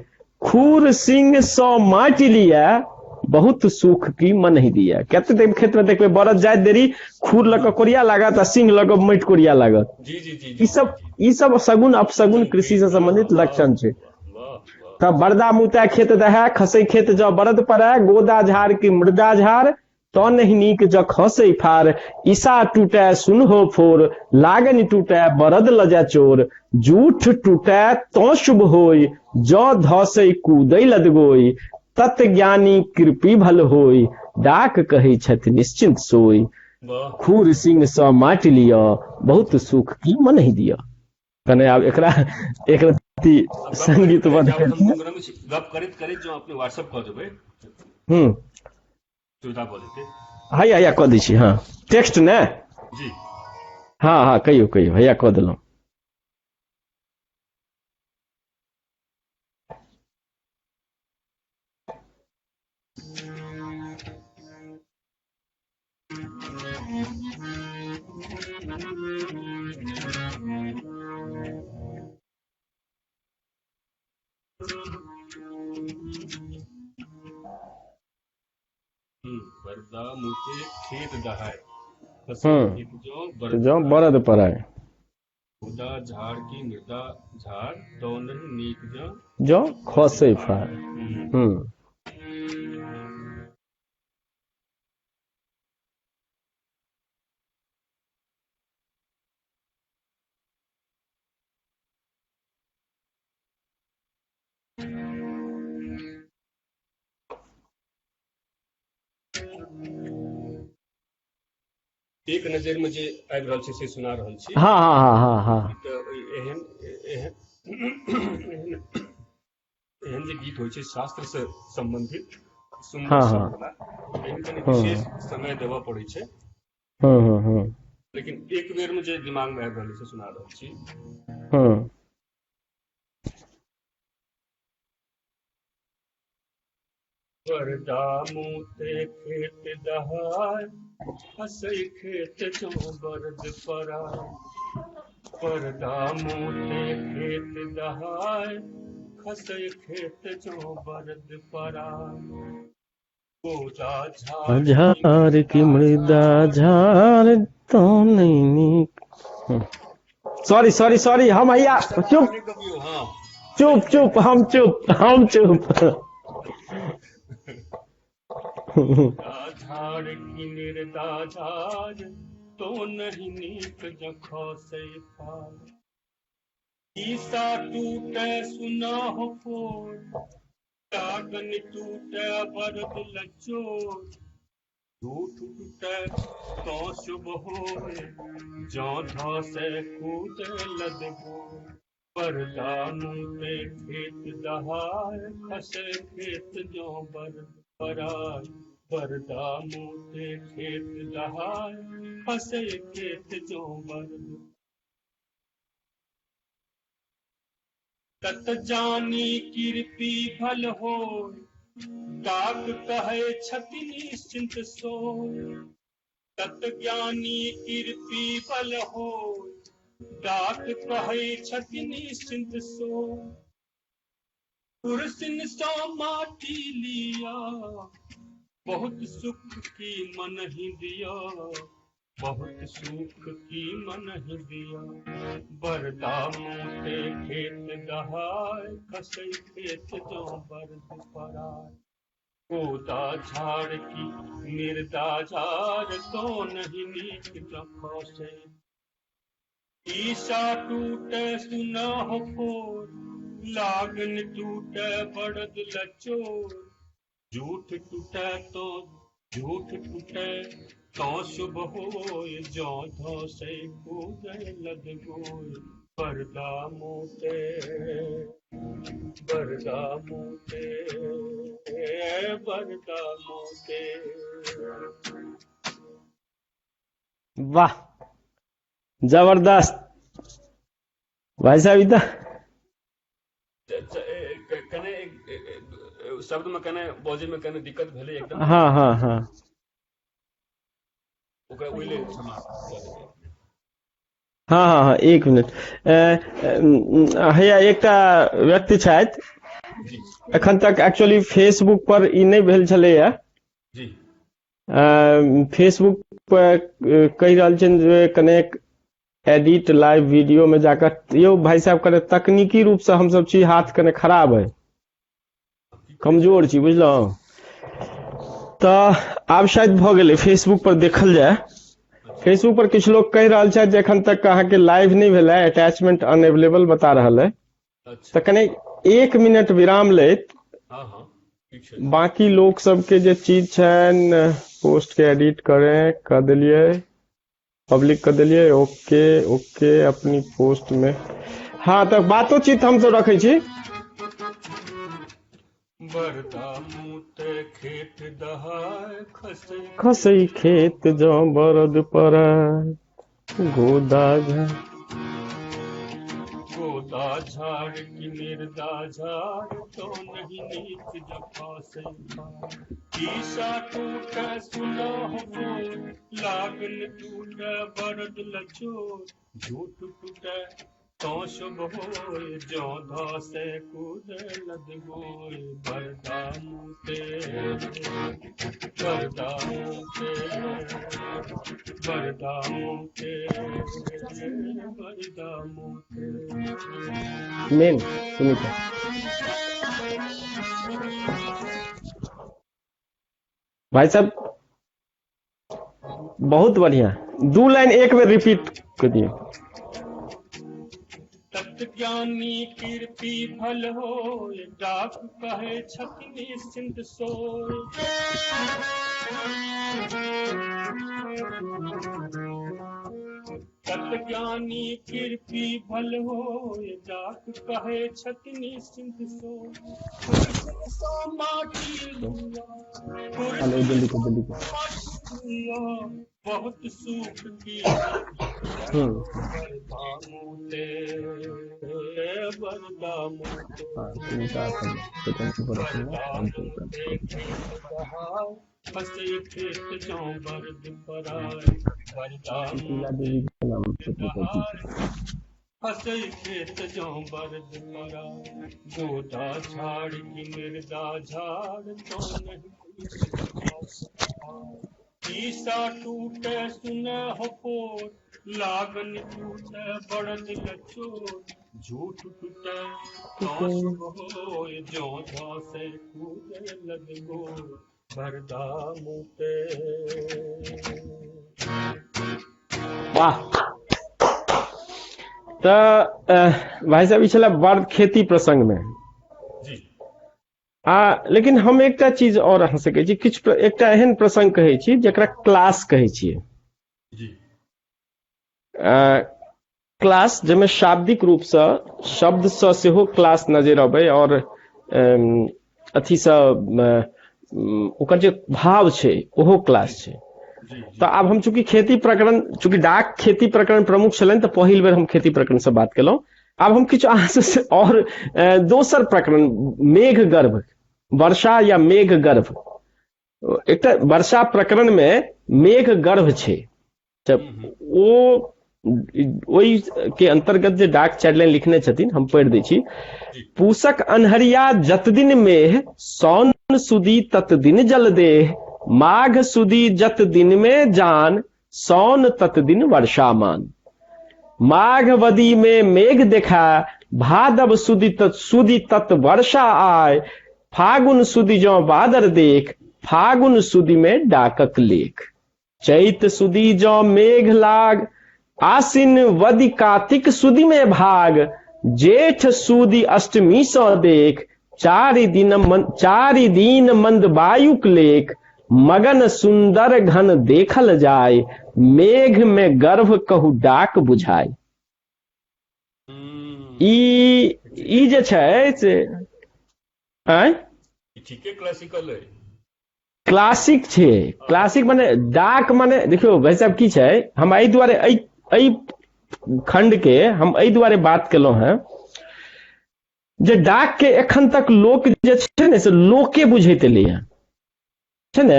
खूर सिंह सौ माटि लिया, बहुत सुख की मन ही दिया। कहते थे खेत में देखबे बरद जाए देरी खूर लग कोरिया लागत आ सिंह लग मटि कोरिया लागत। जी जी जी ई जी सब जी ई सब सगुन अपसगुन कृषि से संबंधित लक्षण छै। तब बरदा मुता खेत दहा खसै खेत जँ बरद पड़ै गोदा झाड़ की मृदा झाड़ तो नहीं नीक जँ खसै फार ईसा टूटै सुनहो फोर लागन टूटै बरद लजै चोर जूठ टूटै तो शुभ होय जँ धसै कूदै लदगोय तत ज्ञानी कृपी भल होय डाक कहै छथि निश्चिंत सोय वाह खूर सिंह सँ माटि लिअ बहुत सुख की मन ही दिअ। कने आब एकरा संगीत बंद गप करैत करैत जो अपने व्हाट्सएप कऽ देबै सुविधा भऽ जेतै। हैया कऽ दै छी। हाँ टेक्स्ट ने जी हाँ हाँ कहियो कहियो हैया कऽ देलहुँ। बरदा मुते खेत दहाय खेत जो बरद पड़ाय खुदा झाड़ की मृदा झाड़ तो नहीं नीक जो खसै फार। एक नजर में जे आबि रहल छै से सुना रहल छी। हाँ हाँ हाँ हाँ हाँ तऽ एहन एहन एहन जे गीत होइ छै शास्त्र से संबंधित सुंदर हाँ, शब्द वाला एहन कनि विशेष समय देबऽ पड़ै छै। लेकिन एक बेर में जे दिमाग में आबि रहल छै सुना रहल छी। बरदा मुते खेत दहाय खसै खेत जो बरद पड़ाय बरदा मुते खेत दहाय खसै खेत जो बरद पड़ाय गोदा झाड़ की मृदा झाड़ तो नहीं नीक। सॉरी सॉरी सॉरी हम हैया चुप चुप हम चुप झाड़ की मृदा झाड़ तो नहीं नीक जँ खसै फार ईसा टूटै सुनाह फोर लागन टूटै बरद लचोर झूठ टूटै तो शुभ होय जँ धसै कूदै लदगोर बरदा मुते खेत दहाय खसै खेत जो बरद पड़ाय बरदा मुते खेत दहाय खसै खेत जो बरद तत जानी कृपी भल होय डाक कहै छथि निश्चिंत सोय तत ज्ञानी कृपी भल होय डाक कहै छथि निश्चिंत सोय कुरसिन सो माटी लिया बहुत सुख की मन ही दिया बहुत सुख की मन ही दिया बरदा मुते खेत दहाय खसै खेत जो बरद पड़ाय गोदा झाड़ की मृदा झाड़ तो नहीं नीक जँ खसै ईसा टूटै सुनाह फोर लागन टूटै बरद लचोर झूठ टूटै तो शुभ होय जँ धसै कूदै लदगोय बरदा मुते बरदा मुते वाह जबरदस्त भाई साहब इधर कने शब्द में कने बजे में कने दिक्कत भेलै एकदम। हाँ हाँ हाँ ओकरा ओहि लेल क्षमा कऽ देबै। हाँ हाँ हाँ एक मिनट हैया एकटा व्यक्ति छथि जी एखन तक एक्चुअली फेसबुक पर ई नहीं भेल छलैया। जी फेसबुक पर कहि रहल छियनि जे कनेक एडिट लाइव वीडियो में जाकर यौ भाई साहब कने तकनीकी रूप से हम सब छी हाथ कने खराब है, कमजोर छी बुझलहुँ, तऽ आब शायद भऽ गेलै फेसबुक पर देखल जाय। फेसबुक पर किछु लोग कहि रहल छथि जे एखन तक अहाँके लाइव नहीं भेल है, अटैचमेंट अनअवेलेबल बता रहल है, अच्छा तऽ कने 1 मिनट विराम लैत हाँ हाँ ठीक छै। बाकी लोग सबके जे चीज छनि पोस्ट के एडिट करें कर देलिए, पब्लिक कर देलिए, ओके ओके अपनी पोस्ट में। हाँ तो बातोचीत हम सब रखे छी। बरदा मुते खेत दहाय खसे खसै खेत जौ बरद पड़ै गोदा गोदा झाड़ की मृदा झाड़ तो नहीं नीच जफा से ईशा टूटे सुलह हो लागन टूटे बरद लचो झूठ टूटे तो शुभ होए जो से कूद लद गोए बरदा मुते बरदा मुते बरदा मुते बरदा मुते। मेन सुनीता भाई साहब बहुत बढ़िया, 2 लाइन एक बार रिपीट कर दिए। तत्ज्ञानी कीर्ति फल हो डाक कहे छति निश्चिंत सोय तत्ज्ञानी कीर्ति फल हो डाक कहे छति निश्चिंत सोय माटी हेलो जल्दी को बहुत सुख की बरदा मुते बरदा मुते फसे खेत जो बरद पराय बरदा फसे खेत जो बरद पराय गोदा झाड़ की मृदा झाड़ तो नहीं ईसा टूटे सुने हो पोर लागन टूटे बरद लचो झूठ टूटे तो शुभ होए जो से कूदे लद गो बरदा मुते। वाह। तो भाई साहब छला बड़ खेती प्रसंग में जी लेकिन हम एकटा चीज और अहाँ से कहै छी, किछु एकटा एहन प्रसंग कहै छी जकरा क्लास कहै छियै जी क्लास जाहिमे शाब्दिक रूप से शब्द से सेहो क्लास नजर अबै और अथी से ओकर जे भाव छै ओहो क्लास छै। तो आब हम चूंकि खेती प्रकरण, चूंकि डाक खेती प्रकरण प्रमुख छलनि तो पहिल बेर हम खेती प्रकरण से बात केलहुं। आब हम किछु अहाँ से और दोसर प्रकरण मेघ गर्भ, वर्षा या मेघ गर्भ, एकटा वर्षा प्रकरण में मेघ गर्भ छै, ओहि के अंतर्गत जे डाक 4 लाइन लिखने छथिन हम पढ़ि दै छी। पूसक अन्हरिया जत दिन मेघ, सौन सुदी तत दिन जल देह, माघ सुदी जत दिन में जान, सौन तत दिन वर्षा मान। माघ वदी में मेघ देखा, भादव सुदी तत वर्षा आय, फागुन सुदी जो बादर देख, फागुन सुदी में डाकक लेख। चैत सुदी जो मेघ लाग, आसिन वदी कार्तिक सुदी में भाग, जेठ सुदी अष्टमी सौ देख, चारि दिन मंद वायुक लेख, मगन सुंदर घन देखल जाय, मेघ में गर्भ कहू डाक बुझाय। ई जे छै से ठीके क्लासिकल है, क्लासिक छै। क्लासिक माने डाक माने देखियो भाई साहब की छै, हम एहि दुआरे एहि खंड के हम एहि दुआरे बात केलहुं हैं जे डाक के एखन तक लोक जे छै ने से लोके बुझैत एलैया छै ने।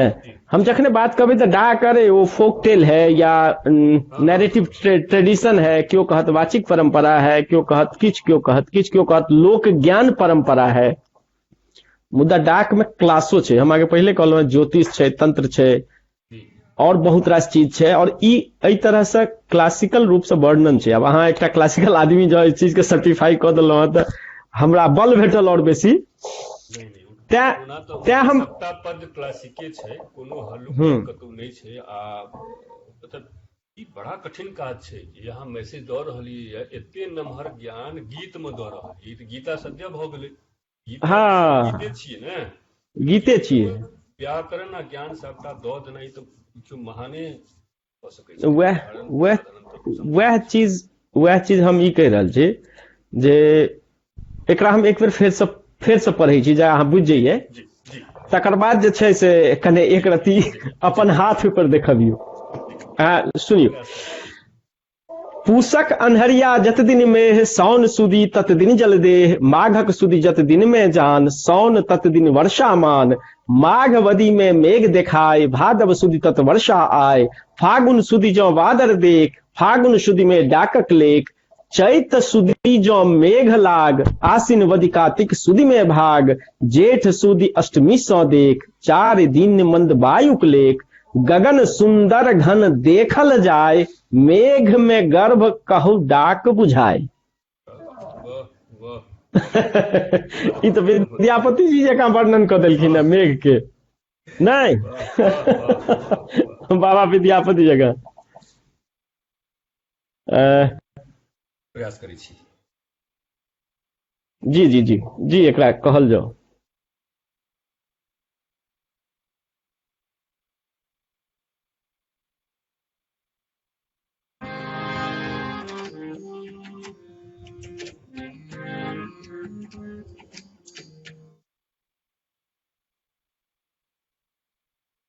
हम जखने बात करबै तऽ डाक अरे वो फोक टेल है या नैरेटिव ट्रेडिशन है, क्यों कहत वाचिक परंपरा है, क्यों कहत किछ, क्यों कहत किछ, क्यों कहत लोक ज्ञान परंपरा है। मुदा डाक में क्लासो छै, हम आगे पहले कहलहुँ ज्योतिष छै, तंत्र छै जी और बहुत रास चीज छै, और एहि तरह से क्लासिकल रूप से वर्णन छै। अब अहाँ एकटा क्लासिकल आदमी जो इस चीज के सर्टिफाई कऽ देलहुँ हँ तऽ हमरा बल भेटल और बेसी। नहीं तैं ओना तो तैं हम सबटा पद क्लासिके छै, कोनो हल्लुक हूँ पद कतौ नहीं छै। आ मतलब ई बड़ा कठिन काज छै जे अहाँ मैसेज दऽ रहलियै एते नमहर ज्ञान गीत में दऽ रहलियै। तऽ गीता सद्य भऽ गेलै, गीता तऽ सेहो हाँ गीते छियै ने। गीते गीत छियै। में व्याकरण आ ज्ञान सबटा दऽ देनाइ तऽ किछु महाने भऽ सकै छै, वह साधारण वह साधारण तऽ संभव नहि छै। वह चीज हम ई कहि रहल छी जे एकरा हम एक बेर फेर से पढ़ै छी जे अहाँ बुझि जइयै, जी जी तकर बाद जे छै से कने एक रत्ती जी जी अपन हाथ पर देखबियौ। जी सुनियौ। प्रयास करै छी। पूसक अन्हरिया जत दिन में, साउन सुदी तत दिन जल देह, माघक सुदी जत दिन में जान, साउन तत दिन वर्षा मान, माघवदी में मेघ देखाय, भादव सुदी तत वर्षा आय, फागुन सुदी जौ बादर देख, फागुन सुदी में डाकक लेख, चैत सुदी जौ मेघ लाग, आसिन वदी कार्तिक सुदी में भाग, जेठ सुदी अष्टमी सौ देख, चार दिन मंद वायुक लेख, गगन सुंदर घन देखल जाय, मेघ में गर्भ कहु डाक बुझाय। वाह वाह ई तो अद्भुत अद्भुत विद्यापति जी जकाँ वर्णन कऽ देलखिन वाह है मेघ के, नहीं? वाह वाह वाह वाह वाह। बाबा विद्यापति जकाँ। प्रयास करै छी। जी जी जी जी, एकरा कहल जाओ।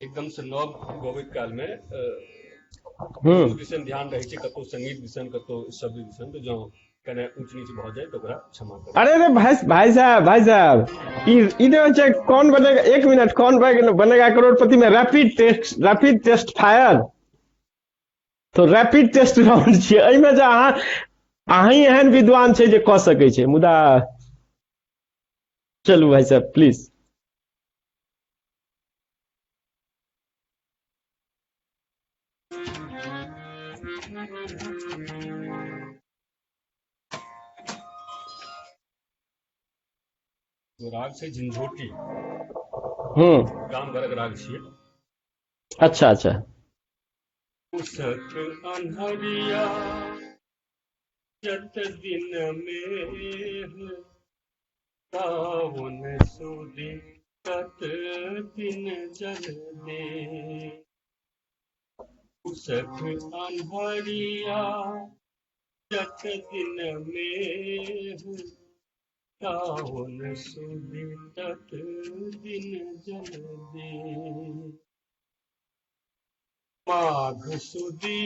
एकदम से नव गबैत काल में हम्म। दुनू दिसन ध्यान रहै छै, कतौ संगीत दिसन कतौ शब्द दिसन, तऽ जँ कने ऊंच नीच भऽ जाए तऽ ओकरा क्षमा करू। अरे अरे भाई साहब, ई जो है कौन बनेगा, एक मिनट, कौन बनेगा करोड़पति में रैपिड टेस्ट फायर, तो रैपिड टेस्ट राउंड छियै। एहिमे जे अहीं एहन विद्वान छै जे कऽ सकै छै, मुदा चलू भाई साहब प्लीज। तो राग छै झंझोटी, गाम घरक राग छियै। अच्छा अच्छा। उसक अन्हरिया जत दिन में, सावन सुदी तत दिन जल दे, उसक अन्हरिया जत दिन में, सावन सुदी तत दिन जल दे, माघ सुदी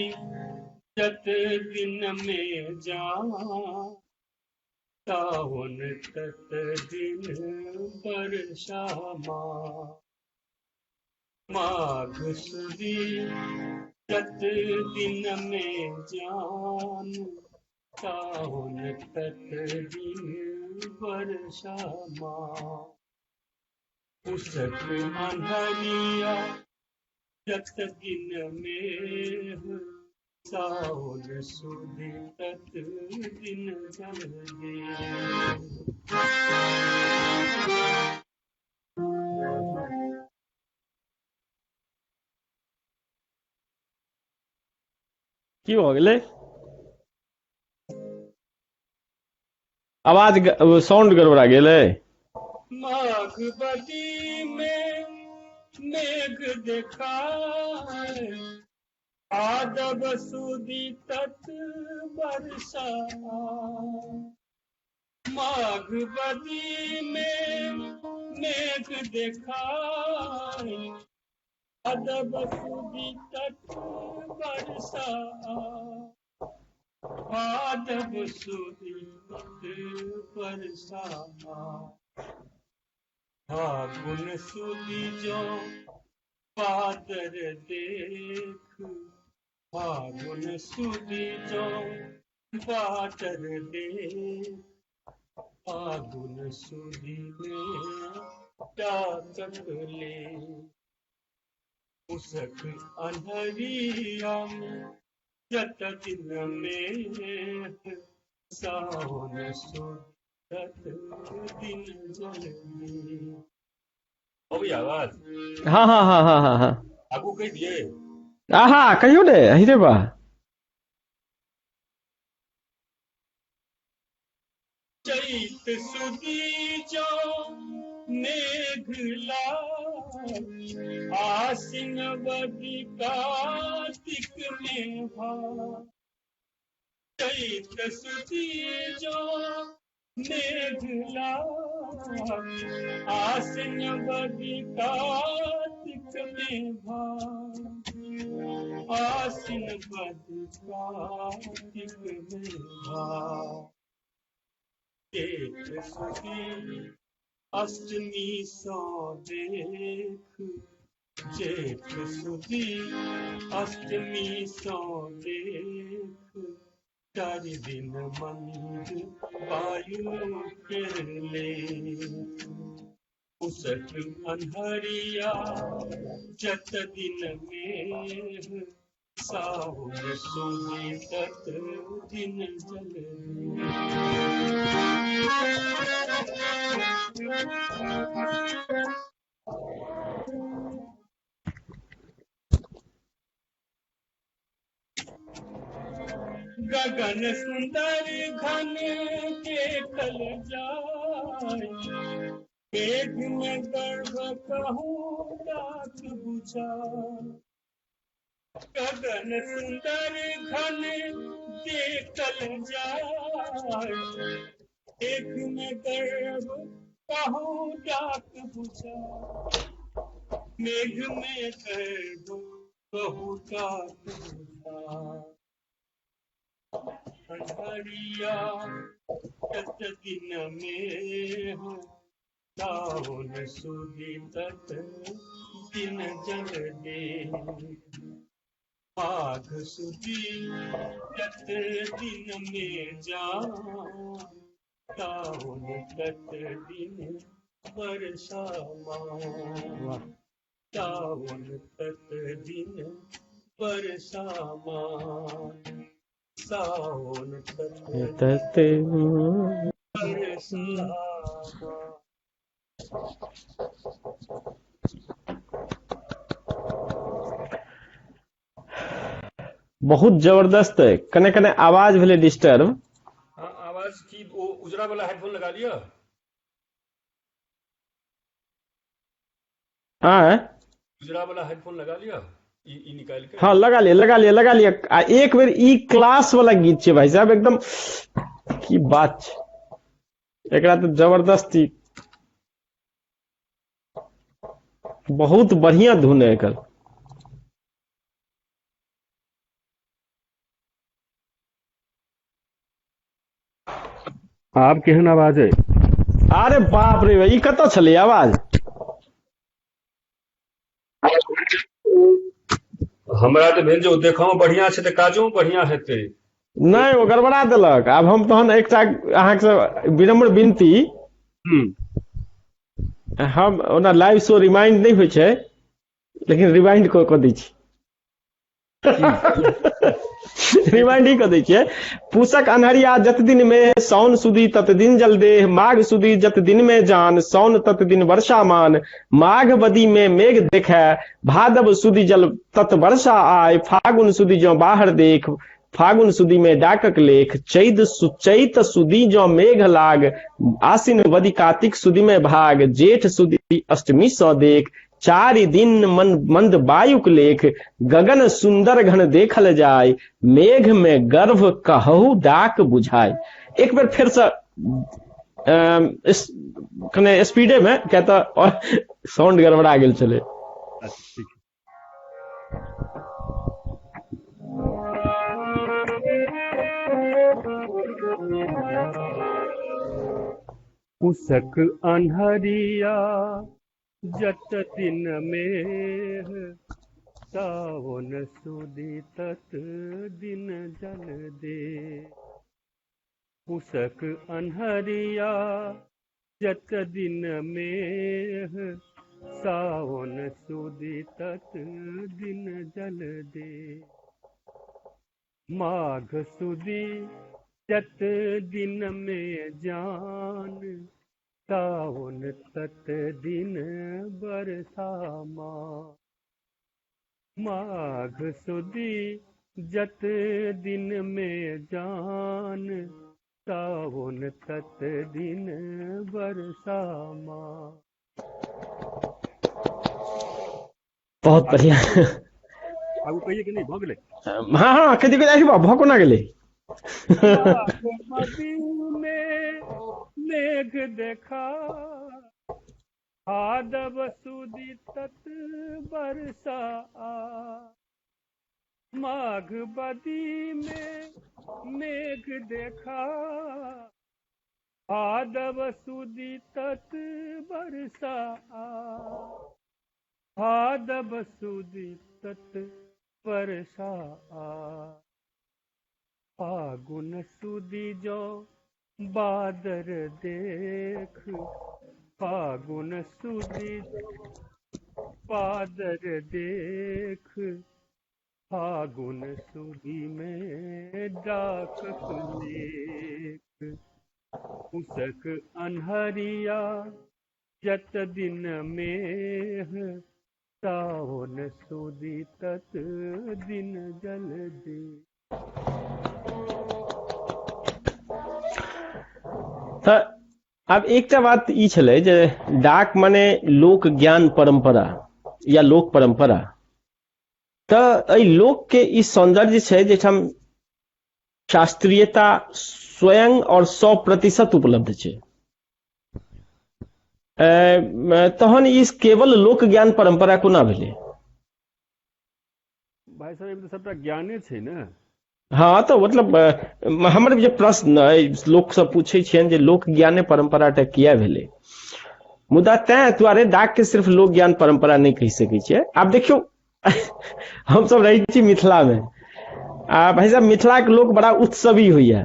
जत दिन में जान, सावन तत दिन वर्षा मान, माघ सुदी जत दिन में जान, सावन तत दिन वर्षा मान, उसक अन्हरिया जत दिन में, सावन सुदी तत दिन जल दे। की हो गेलै? आवाज साउंड गड़बड़ा गेलै। माघवती में मेघ देखाय, भादव सुदी तत वर्षा आय, माघवती में मेघ देखाय, भादव सुदी तत वर्षा आय, भादव सुदी तत वर्षा आय, फागुन सुदी जो बादर देख, फागुन सुदी जो बादर देख, फागुन सुदी में डाकक ले उसक अनहरिया में जत दिन में सावन सुदत दिन जल में। हो गई आवाज? हाँ हाँ हाँ हाँ हाँ हाँ आगू कह दिए। आहा कहियो ने अहिरे बा चैत सुदी जो मेघला आसिन बदी कार्तिक में भा। चैत सुदी जो मेघला आसिन बदी कार्तिक में भा। आसिन बदी कार्तिक में भा। जेठ सुदी अष्टमी सौ देख जेठ सुदी अष्टमी सौ देख चारि दिन मंद वायु केरले उसक अन्हरिया जत दिन में सावन सुदी तत दिन जल। गगन सुंदर घन के खल जाए पेट में गर्भ कहूँ डाक बुझा। गगन सुंदर घन के खल जाए पेट में गर्भ कहूँ डाक बुझा। मेघ में गर्भ कहूँ डाक बुझा। अन्हरिया तत दिन में सावन सुदी तत दिन जल दे। माघ सुदी तत दिन में जान सावन तत दिन वर्षा मान। सावन तत दिन वर्षा मान। सावन तत तते वर्षा मान। बहुत जबरदस्त है कने कने आवाज भेले डिस्टर्ब। हाँ आवाज की वो उजरा वाला हेडफोन लगा लिया। हाँ उजरा वाला हेडफोन लगा लिया ई निकाल के। हाँ लगा लिया लगा लिया लगा लिया आ एक बेर ई क्लास वाला गीत छै भाई साहब एकदम की बात छै एकरा तो जबरदस्त ई बहुत बढ़िया धुन है एकर। आब केहन आवाज है? अरे बाप रे ई कतऽ छलै आवाज? हमरा तऽ भेल जे ओ देखहो बढ़िया छै तऽ काजो बढ़िया हेतै। नहीं वो गड़बड़ा देलक। आब हम तहन एकटा अहाँ से विनम्र विनती हम ओना लाइव शो रिमाइंड नहीं होइ छै लेकिन रिमाइंड कऽ दै छी। रिमाइंड ही कऽ दै छियै। पूसक अन्हरिया जत दिन में साउन सुदी तत दिन जल देह। माघ सुदी जत दिन में जान साउन तत दिन वर्षा मान। माघ बदी में मेघ देखै भादव सुदी जल तत वर्षा आय। फागुन सुदी जो बाहर देख फागुन सुदी में डाकक लेख। चैत सुदी जो मेघ लाग आसिन बदी कार्तिक सुदी में भाग। जेठ सुदी अष्टमी सौ देख चारि दिन मंद वायुक लेख। गगन सुंदर घन देखल जाय मेघ में गर्भ कहू डाक बुझाय। एक बार फिर से कने स्पीडे में क्या तो साउंड गड़बड़ा गेल चले। उसक अन्हरिया जत दिन में सावन सुदी तत दिन जल दे। उसक अन्हरिया जत दिन मेह सावन सुदी तत दिन जल दे। माघ सुदी जत दिन में जान सावन तत दिन बरसा माघ सुदी जत दिन में जान सावन तत दिन बरसा बहुत बढ़िया। आगू कहिए कि नहीं भ गेलै। हाँ हाँ कथी कथी भ कोना गेलै। नदी में मेघ देखा आदब सुदी तत बरसा। माघ बदी में मेघ देखा आदब सुदी तत बरसा। आदब सुदी तत बरसा। फागुन सुदी जो बादर देख फागुन सुदी जो बादर देख। फागुन सुदी में डाक लेख। उसक अनहरिया जत दिन मेह सावन सुदी तत दिन जल दे। तऽ आब एकटा बात ई छलै जे डाक माने लोक ज्ञान परंपरा या लोक परंपरा। तऽ एहि लोक के ई सौंदर्य छै जेठाम शास्त्रीयता स्वयं और 100% उपलब्ध छै। तहन ई केवल लोक ज्ञान परंपरा कोना भेलै। भाई साहब एहिमे तऽ सबटा ज्ञाने छै ने। हाँ तो मतलब हमर जे प्रश्न लोक सब पूछे छियनि जे लोक ज्ञाने परंपराटा किया भेलै। मुदा तैं दुआरे डाक के सिर्फ लोक ज्ञान परंपरा नहीं कहि सकै छियै। आब देखियौ हम सब रहै छी मिथिला में आ भाई साहब मिथिला के लोक बड़ा उत्सवी होइया।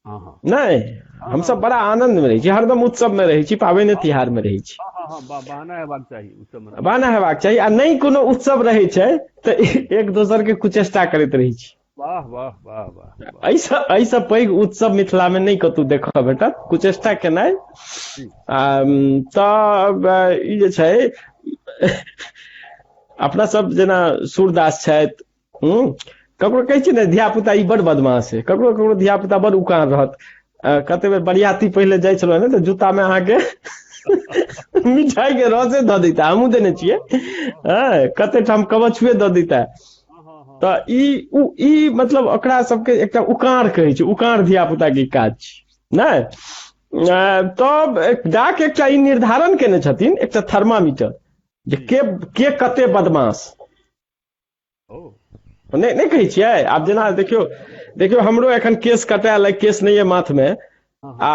नहीं हम सब बड़ा आनंद में रहै छी हरदम उत्सव में रहै छी पाबनि तिहार में रहै छी। बहाना हेबाक चाही उत्सव में। बहाना हेबाक चाही आ नहीं कोनो उत्सव रहै छै तऽ एक दोसर के कुचेष्टा करैत रहै छी। वाह वाह वाह वाह। ऐसा पैघ उत्सव मिथिला में नहीं कतौ देखऽ भेटत कुचेष्टा केनाइ। तऽ ई जे छै अपना सब जेना सूरदास छथि ककरो कहै छै ने धिया पुता ई बड़ बदमाश है ककरो ककरो धिया पुता बड़ उकान रहत। कते बेर बरियाती पहिले जाइ छलहुँ ने तऽ जूता में अहाँके मिठाई के रसे दऽ देता हमहूँ देने छियै। कते ठाम कवछुए दऽ देता। तऽ ई मतलब ओकरा सबके एकटा उकार कहै छै उकार धिया पुता के काज छै ने। तब डाक एकटा ई निर्धारण केने छथिन एकटा थर्मामीटर जे के कते बदमाश नहीं कहै छियै। आब जेना देखियो हमरो एखन केस कटायल है केस नहीं है माथ में आ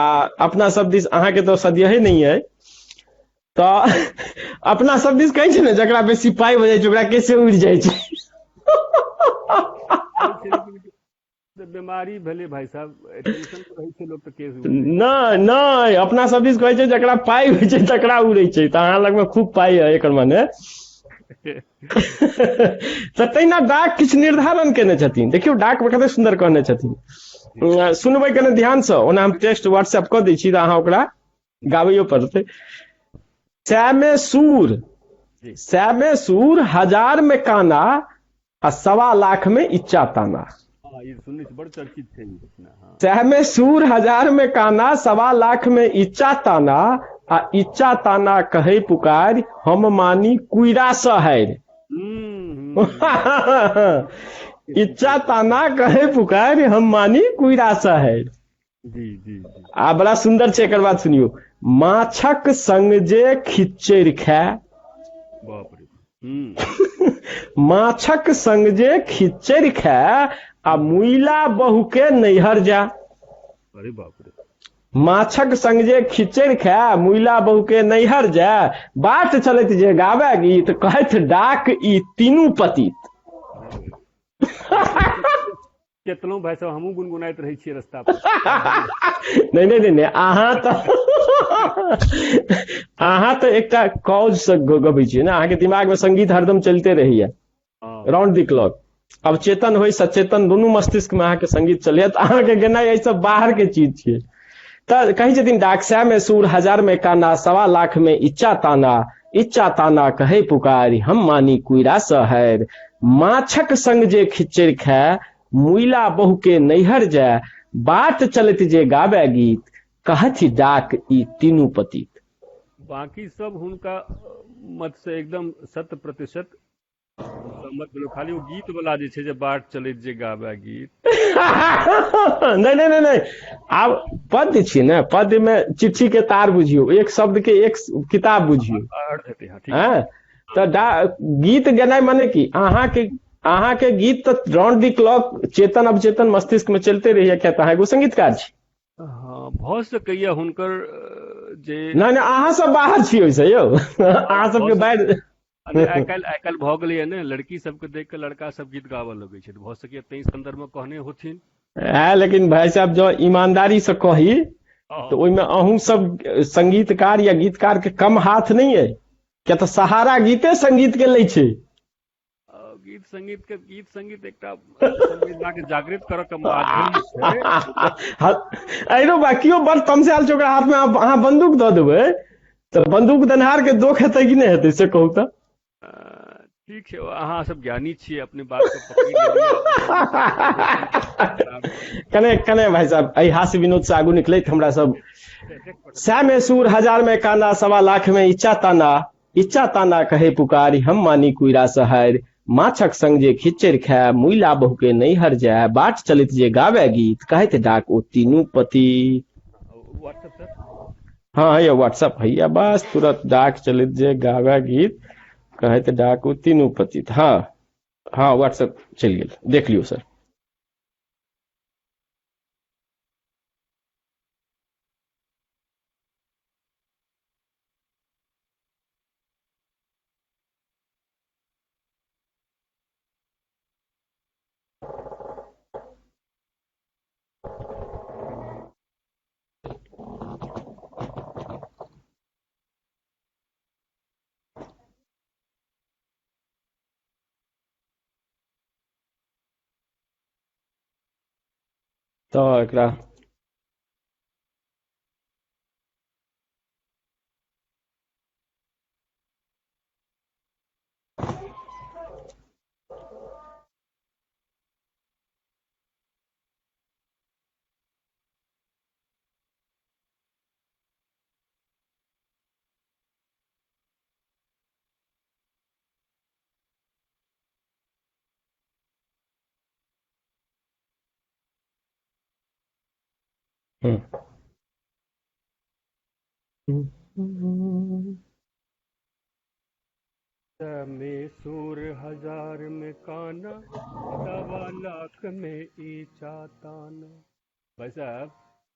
अपना सब दिस अहाँ के तो सदिये नहीं है। तऽ अपना सब दिस कहै छै ने जकरा बेसी पाई हो जाइ छै ओकरा केसे उड़ि जाइ छै। बीमारी भेले भाई साहब टेंशन रहै छै लोक तऽ केस नहीं अपना सब दिस कहै छै जकरा पाई होइ छै तकरा उड़ै छै। तऽ अहाँ लग में खूब पाई है एकर माने। तऽ तहिना डाक किछु निर्धारण केने छथिन देखियौ डाक में कते सुंदर कहने छथिन सुनबै कने ध्यान से ओना हम टेक्स्ट व्हाट्सएप कऽ दै छी तऽ अहाँ ओकरा गाबैयो पड़तै। सै में सूर हजार में काना आ 1.25 लाख में इच्चा ताना। बड़ चर्चित छै। सै में सूर हजार में काना 1.25 लाख में इच्चा ताना आ इच्चा ताना कहे पुकार हम मानी कुइरा सहार। इच्चा ताना कहे पुकार हम मानी कुइरा सहार। आ बड़ा सुंदर छै एकर बात सुनियो। माछक संग जे खिच्चर खाए माछक संग जे खिच्चर खाए आ मुइला बहु के नैहर जा। अरे बाप रे। माछक संग जे खिचड़ खाए मुइला बहु के नैहर जाए बाट चलैत जे गावे गीत कहैत डाक ई तीनू पतित। केतनो भाई साहब हमहूँ गुनगुनाइत रहै छियै रास्ता पर। नहीं अहाँ तऽ अहाँ तो एकटा कॉज से गबै छियै ने, अहाँके दिमाग में संगीत हरदम चलते रहैया हाँ राउंड द क्लॉक। अब चेतन हो सचेतन दुनू मस्तिष्क में अहाँके संगीत चलैया, तऽ अहाँके गेनाइ एहि सब बाहर के चीज छियै। तऽ कहै छथिन डाकसै में सूर हजार में काना, 1.25 लाख में इच्चा ताना कहे पुकारी, हम मानी कुइरा सहर, माछक संग जे खिचड़ खाए, मुइला बहु के नैहर जाय, बाट चलत जे गाबै गीत, कहत डाक ई तीनू पतित। बाकी सब हुनका मत से एकदम 100% हम सहमत भेलहुँ। खाली ओ गीत वाला जे छै, जे बाट चलैत जे गाबै गीत, नहीं नहीं नहीं नहीं, आब पद्य छियै ने, पद्य में चिट्ठी के तार बुझियौ, एक शब्द के एक किताब बुझियौ। अर्थ हेतै। हाँ ठीक छै। हाँ, तऽ गीत गेनाइ मने की, अहाँके गीत तऽ राउंड दी क्लॉक चेतन अवचेतन मस्तिष्क में चलते रहैया, क्या तऽ अहाँ एगो संगीतकार छी। हाँ भऽ सकैया हुनकर जे नहीं नहीं, अहाँ सब बाहर छियै ओइसे यौ, अहाँ सबके बाहर। आइ काल्हि भऽ गेलैया ने, लड़की सबके देख के लड़का सब गीत गाबऽ लगै छै, तऽ भऽ सकैया ताहि संदर्भ में कहने होथिन। लेकिन भाई साहब जो ईमानदारी से कही, हाँ, तो ओहिमे अहूँ सब संगीतकार या गीतकार के कम हाथ नहीं है, क्या तो सहारा गीते संगीत के लै छै। गीत संगीत एकटा संवेदना के जागृत करऽ के माध्यम छै। अहिनो बा कियो बड़ तमसायल छै, ओकरा हाथ में अहाँ बंदूक दऽ देबै तऽ बंदूक देनहार के दोख हेतै कि नहीं हेतै से कहू तऽ। ठीक छै, अहाँ सब ज्ञानी छियै, अपने बात के पकड़ि लेलियै। कने भाई साहब, एहि हास्य विनोद से आगू निकलैत हमरा सब, सै में सूर हजार में काना, 1.25 लाख में इच्चा ताना कहे पुकारी, हम मानी कुइरा सहर, माछक संग जे खिचड़ खाए, मुइला बहु के नैहर जाय, बाट चलित जे गाबै गीत, कहत डाक ओ तीनू पति। WhatsApp sir. हाँ ये व्हाट्सएप भैया, बस तुरंत डाक चलित जे गाबै गीत, कहत डाक ओ तीनू पति। हाँ हाँ, व्हाट्सएप चल गेल, देख लियो सर। तो एकरा में सूर हजार में काना, 1.25 में ईचा ताना। भाई साहब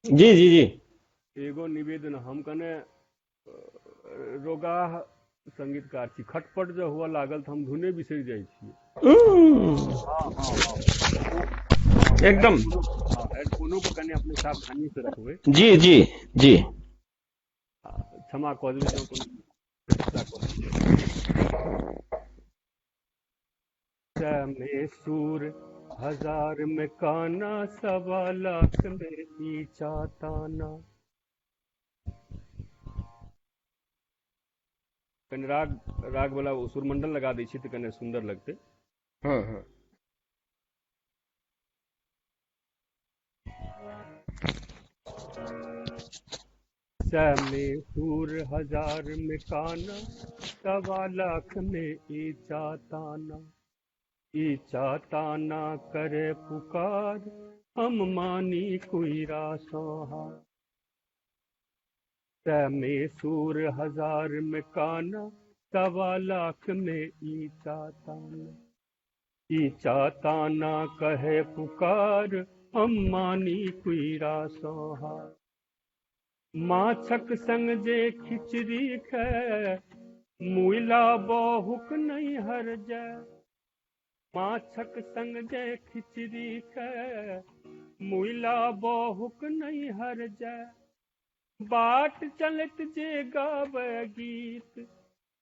जी जी जी, एगो निवेदन, हम कने रोगाह संगीतकार छी, खटपट जो हुआ लागल तो हम धुने बिसरि जाइ छियै। एकदम हेडफोनो को कने अपने सावधानी से रखबै। जी जी जी, क्षमा कऽ देबै जँ कोनो में सूर हजार में काना, 1.25 में ईचा ताना। कनि राग वाला सुरमंडल लगा दै छी तऽ कने सुंदर लगतै। हाँ हाँ, में सूर हजार में काना, 1.25 में ईचा ताना। ईचा ताना करे पुकार, हम मानी कुइरा सोहार। में सूर हजार में काना, 1.25 में ईचा ताना। ईचा ताना कहे पुकार, हम मानी कुइरा सोहार। माछक संग जे खिचड़ी खाए, मुइला बहुक नैहर जाय। माछक संग जे खिचड़ी खाए, मुइला बहुक नैहर जाय। बाट चलत जे गावे गीत,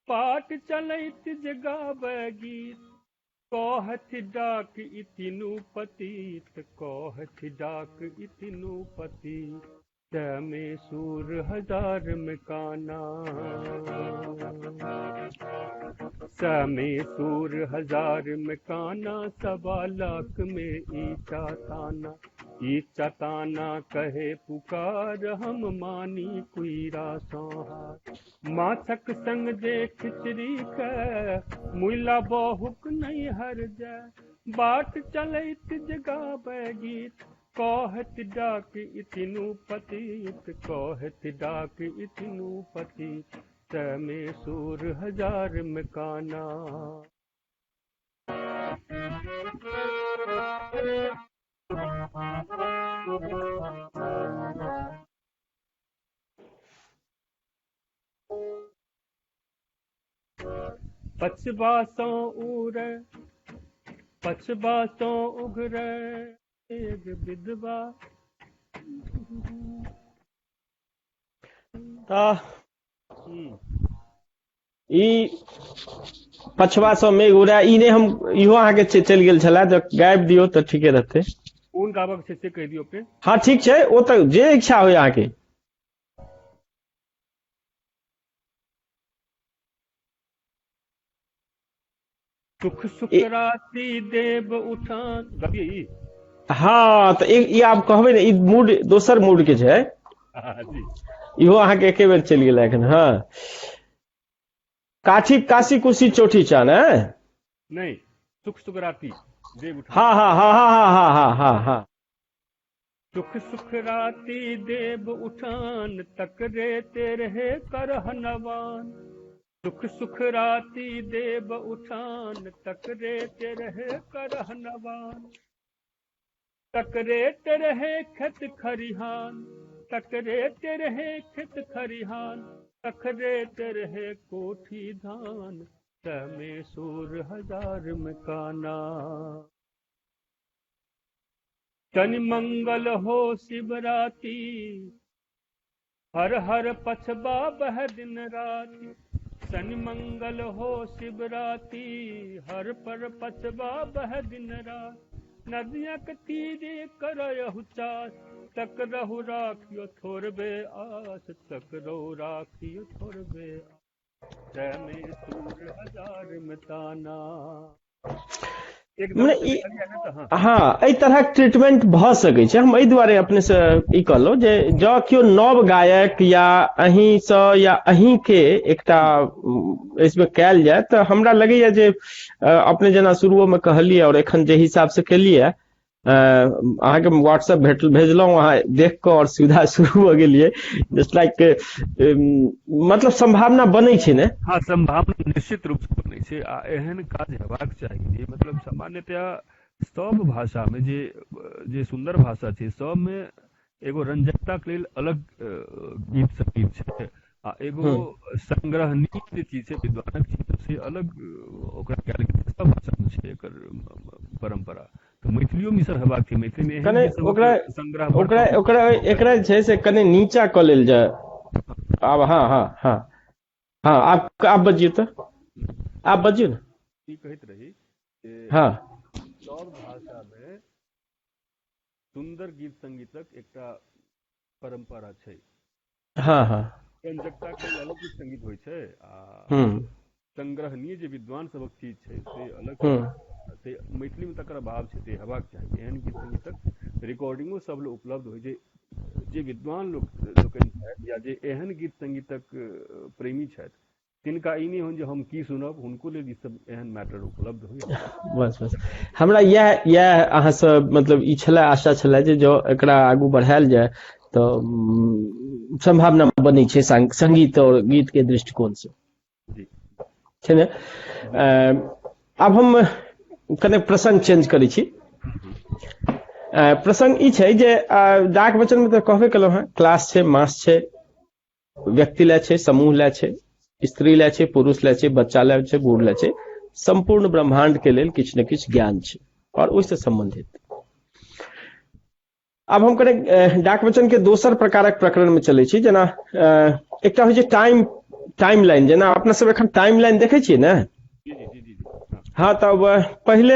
पाट चलत जे गावे गीत, कहत डाक इतिनु पतित, कहत डाक इतिनु पतित, में सूर हजार में काना, में सूर हजार में काना, 1.25 लाख में ईचा ताना कहे पुकार, हम मानी कुईरा सोहार, माछक संग जे खिचड़ी के, मुइला बहुक नहीं हर जाए, बाट चलत जगावे गीत, कहत डाक इतिनु पतित, कहत डाक इतिनु पतित, में सूर हजार में काना। पछबासों उरे, पछबासों उगरे, एक विधवा। ई पछवा सौ मेघ उड़ा ई ने हम इहो अहाँके चलि गेल छला, जब गाबि दियौ तऽ ठीके रहतै। कोन गाबक छै से कहि दियौ अपने। हाँ ठीक छै, ओ तऽ जे इच्छा होय अहाँके। सुख सुख राति देव उठान गबियै। हाँ तऽ ई आब कहबै ने, ई मूड दोसर मूड के छै। इहो अहाँके एके बेर चलि गेल एखन। हाँ काशी कुशी चोटी चान है नहीं, सुख सुख राति देव उठान। हाँ हाँ हाँ हाँ हाँ हाँ हाँ हाँ। सुख सुख राति देव उठान, तकरे तेरे करह नवान, सुख सुख राति देव उठान, तकरे तेरे करह नवान, तकरे तेरे खेत खरिहान, तकरे तेरे खेत खरिहान, तकरे तेरे कोठी धान, में सूर हजार में काना, तनि मंगल हो शिवराति, हर हर पछबा बह दिन राति, शनि मंगल हो शिवराति, हर पर पछबा बह दिन रात, नदिया के तीरे करहु चास, तक रहु राखियो थोरबे आस, तक रहु राखियो थोरबे आस, में सूर हजार में ताना। हाँ एहि तरहक ट्रीटमेंट भऽ सकै छै। हम एहि दुआरे अपने से ई कहलहुँ जे जँ केओ नव गायक या अहींसँ या अहींके एकटा इसमें कयल जाय तऽ हमरा लगैया जे अपने जेना शुरुओमे कहलियै और एखन जे हिसाब से केलियै, अहाँके व्हाट्सएप भेजलहुँ, अहाँ देख कऽ और सीधा शुरू हो गेलियै, जस्ट लाइक मतलब संभावना बनै छै ने। हाँ संभावना निश्चित रूप से बनै छै, आ एहन काज हेबाक चाही जे मतलब सामान्यतया सब भाषा में जे सुंदर भाषा छै सब में एगो रंजकता के लेल अलग गीत संगीत छै, आ एगो संग्रहणीय जे चीज छै विद्वानक चीज से अलग ओकरा कयल गेल छै। सब भाषा में छै एकर परंपरा, तो मैथिलियो में सर हेबाक छै। मैथिली में कने ओकरा एकरा छै से कने नीचा कऽ लेल जाय। आब हाँ हाँ हाँ हाँ आप बजिए तो, आप बजिए ना। ई कहैत रही हाँ सब भाषा में सुंदर गीत संगीतक एकटा परंपरा छै। हाँ हाँ रंजकता के अलग गीत संगीत होइ छै, आ संग्रहणीय जे विद्वान सबक चीज छै से अलग से मैथिली में तकर अभाव छै, से हेबाक चाही। एहन गीत संगीतक रिकॉर्डिंगो सब लोग उपलब्ध होइ जे विद्वान लोकनि छथि या जे एहन गीत संगीतक प्रेमी छथि, तिनका ई नहीं हो जे हम की सुनब, हुनको लेल ई सब एहन मैटर उपलब्ध होइ। बस हमरा यह अहाँ से मतलब ई छलै, आशा छलै जे जो एकरा आगू बढ़ायल जाय तऽ संभावना बनै छै संगीत और गीत के दृष्टिकोण से, छै ने। अब हम कने प्रसंग चेंज करै छी। प्रसंग ई छै जे डाक वचन में तऽ कहबे केलहुँ हैं, क्लास छै, मास छै, व्यक्ति लय छै, समूह लय छै, स्त्री लय छै, पुरुष लय छै, बच्चा लय छै, बूढ़ लय छै, संपूर्ण ब्रह्मांड के लेल किछु ने किछु ज्ञान छै और ओहिसे संबंधित। आब हम कने डाक वचन के दोसर प्रकारक प्रकरण में चलै छी, जेना एकटा होइ छै टाइमलाइन, जेना अपना सब एखन टाइमलाइन देखै छियै ने। जी जी जी जी जी, हाँ हाँ, तब पहिले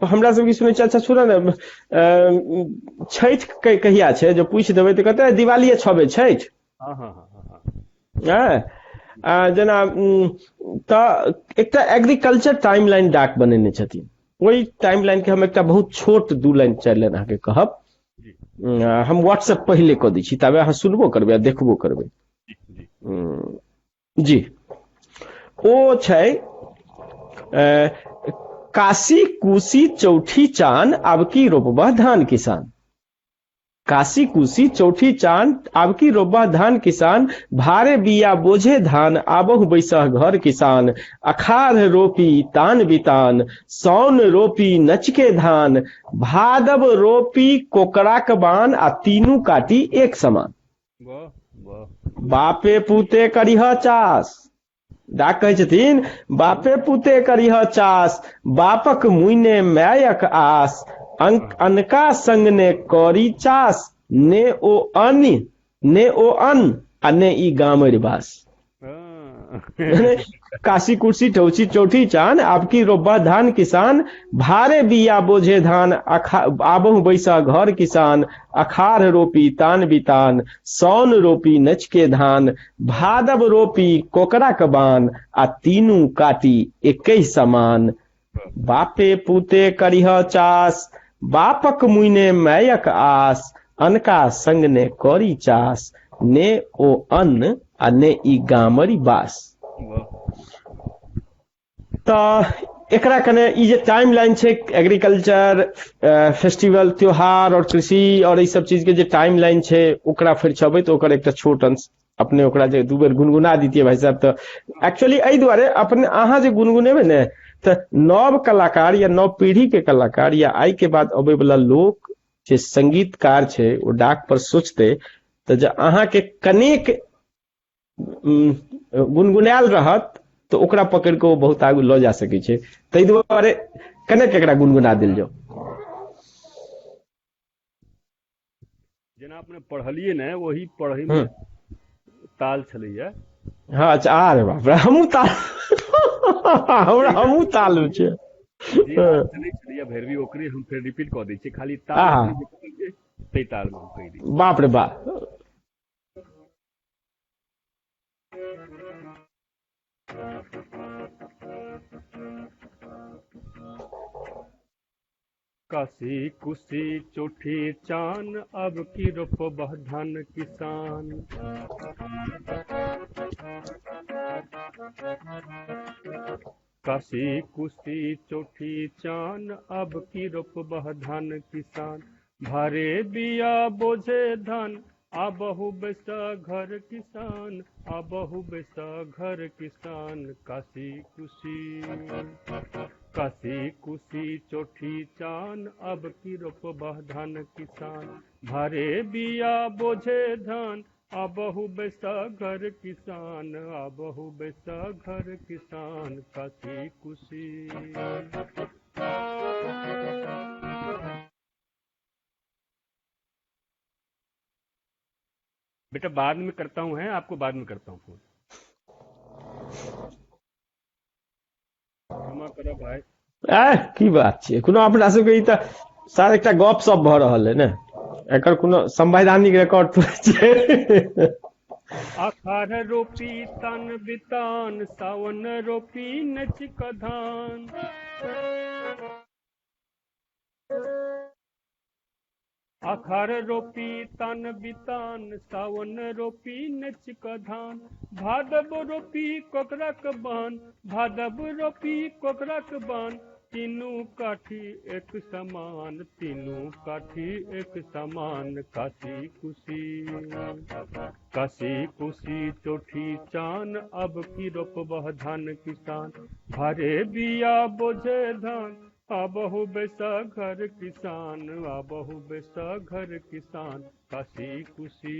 हमरा सबके सुनै छै, अच्छा सुन ने, छठि कहिया छै, जो पूछि देबै तऽ कहते दिवालीए 6 बजे छठि। हाँ हाँ हाँ हाँ हाँ, जेना तऽ एकटा एग्रीकल्चर टाइमलाइन डाक बनेने छथिन। ओहि टाइमलाइन के हम एकटा बहुत छोट 2 लाइन 4 लाइन अहाँके कहब। जी हम व्हाट्सएप पहिले कऽ दै छी, ताबे अहाँ सुनबो करबै आ देखबो करबै। जी जी, जी, ओ छै काशी कुशी चौठी चान आबकी रोपबह धान किसान। काशी कुशी चौठी चांद आबकी रोबा धान किसान, भारे बिया बोझे धान आबहु बैसह घर किसान। अखाढ़ रोपी तान बितान, सौन रोपी नचके धान, भादव रोपी कोकराक बान आ तीनू काटी एक समान। वाह वाह, बापे पूते करिह चास। डाक कहै छथिन बापे पूते करिह चास, बापक मुइने मायक आस, अनका संग ने करी चास, ने ओ अन्न आ ने ई गामर बास। हाँ काशी कुर्सी टौची चौठी चान आपकी रोबा धान किसान, भारे बिया बोझे धान आबहु बैसा घर किसान। अखाढ़ रोपी तान बितान, सौन रोपी नचके धान, भादव रोपी कोकरा कबान, आ तीनू काटी एकहि समान। बापे पूते करिह चास, बापक मुइने मायक आस, अनका संग ने करी चास, ने ओ अन्न आ ने ई गामरी बास। वाह, तऽ एकरा कने ई जे टाइम लाइन छै एग्रीकल्चर, फेस्टिवल, त्योहार और कृषि और ई सब चीज के जे टाइम लाइन छै, ओकरा फेर छबै तऽ ओकर एकटा छोट अंश अपने ओकरा जे 2 बेर गुनगुना दितियै भाई साहब, तऽ एक्चुअली एहि दुआरे अपने अहाँ जे गुनगुनेबै ने, तऽ नव कलाकार या नव पीढ़ी के कलाकार या आइ के बाद अबै वाला लोक जे संगीतकार छै, ओ डाक पर सोचते तऽ जे अहाँके कनेक गुनगुनायल रहत तऽ ओकरा पकड़ के ओ बहुत आगू लऽ जा सकै छै। ताहि दुआरे कनेक एकरा गुनगुना देल जाओ। जेना अपने पढ़लिए ने, वही पढ़े में हम्म, ताल छलैया। हाँ अच्छा, अरे बाप रे, हमहूँ ताल हमरा हमहूँ ताल में छै। जे राग चलै छलैया भैरवी, ओकरे हम फेर रिपीट कऽ दै छियै, खाली ताल आहा, अपने जे कहलियै ताहि ताल में हम कहि दै बाप रे बाप। काशी कुशी चौठी चान, अब की रोपबह धान किसान। काशी कुशी चौठी चान, अब की रोपबह धान किसान। भारे बिया बोझे धान, आबहु बैसा घर किसान, आबहु बैसा घर किसान। काशी कुशी चौठी चान, अब की रोपबह धान किसान। भारे बिया बोझे धान, आबहु बैसा घर किसान, आबहु बैसा घर किसान। काशी कुशी। बेटा बाद में करता हूँ, है आपको बाद में करता हूँ फोन, क्षमा करब भाई। की बात छै, कोनो अपना सबके ई तऽ सार एकटा गप सप भऽ रहल है ने, एकर कोनो संवैधानिक रिकॉर्ड थोड़े छै। आषाढ़ रोपी तन बितान, सावन रोपी नचिक धान। आषाढ़ रोपी तन बितान, सावन रोपी नचिक धान। भादव रोपी कोकरक बान, भादव रोपी कोकरक बान। तीनू काठी एक समान, तीनू काठी एक समान। काशी कुशी चौठी चान, अब की रोपबह धान किसान। भारे बिया बोझे धान, आबहु बैसा घर किसान, आबहु बैसा घर किसान। काशी कुशी।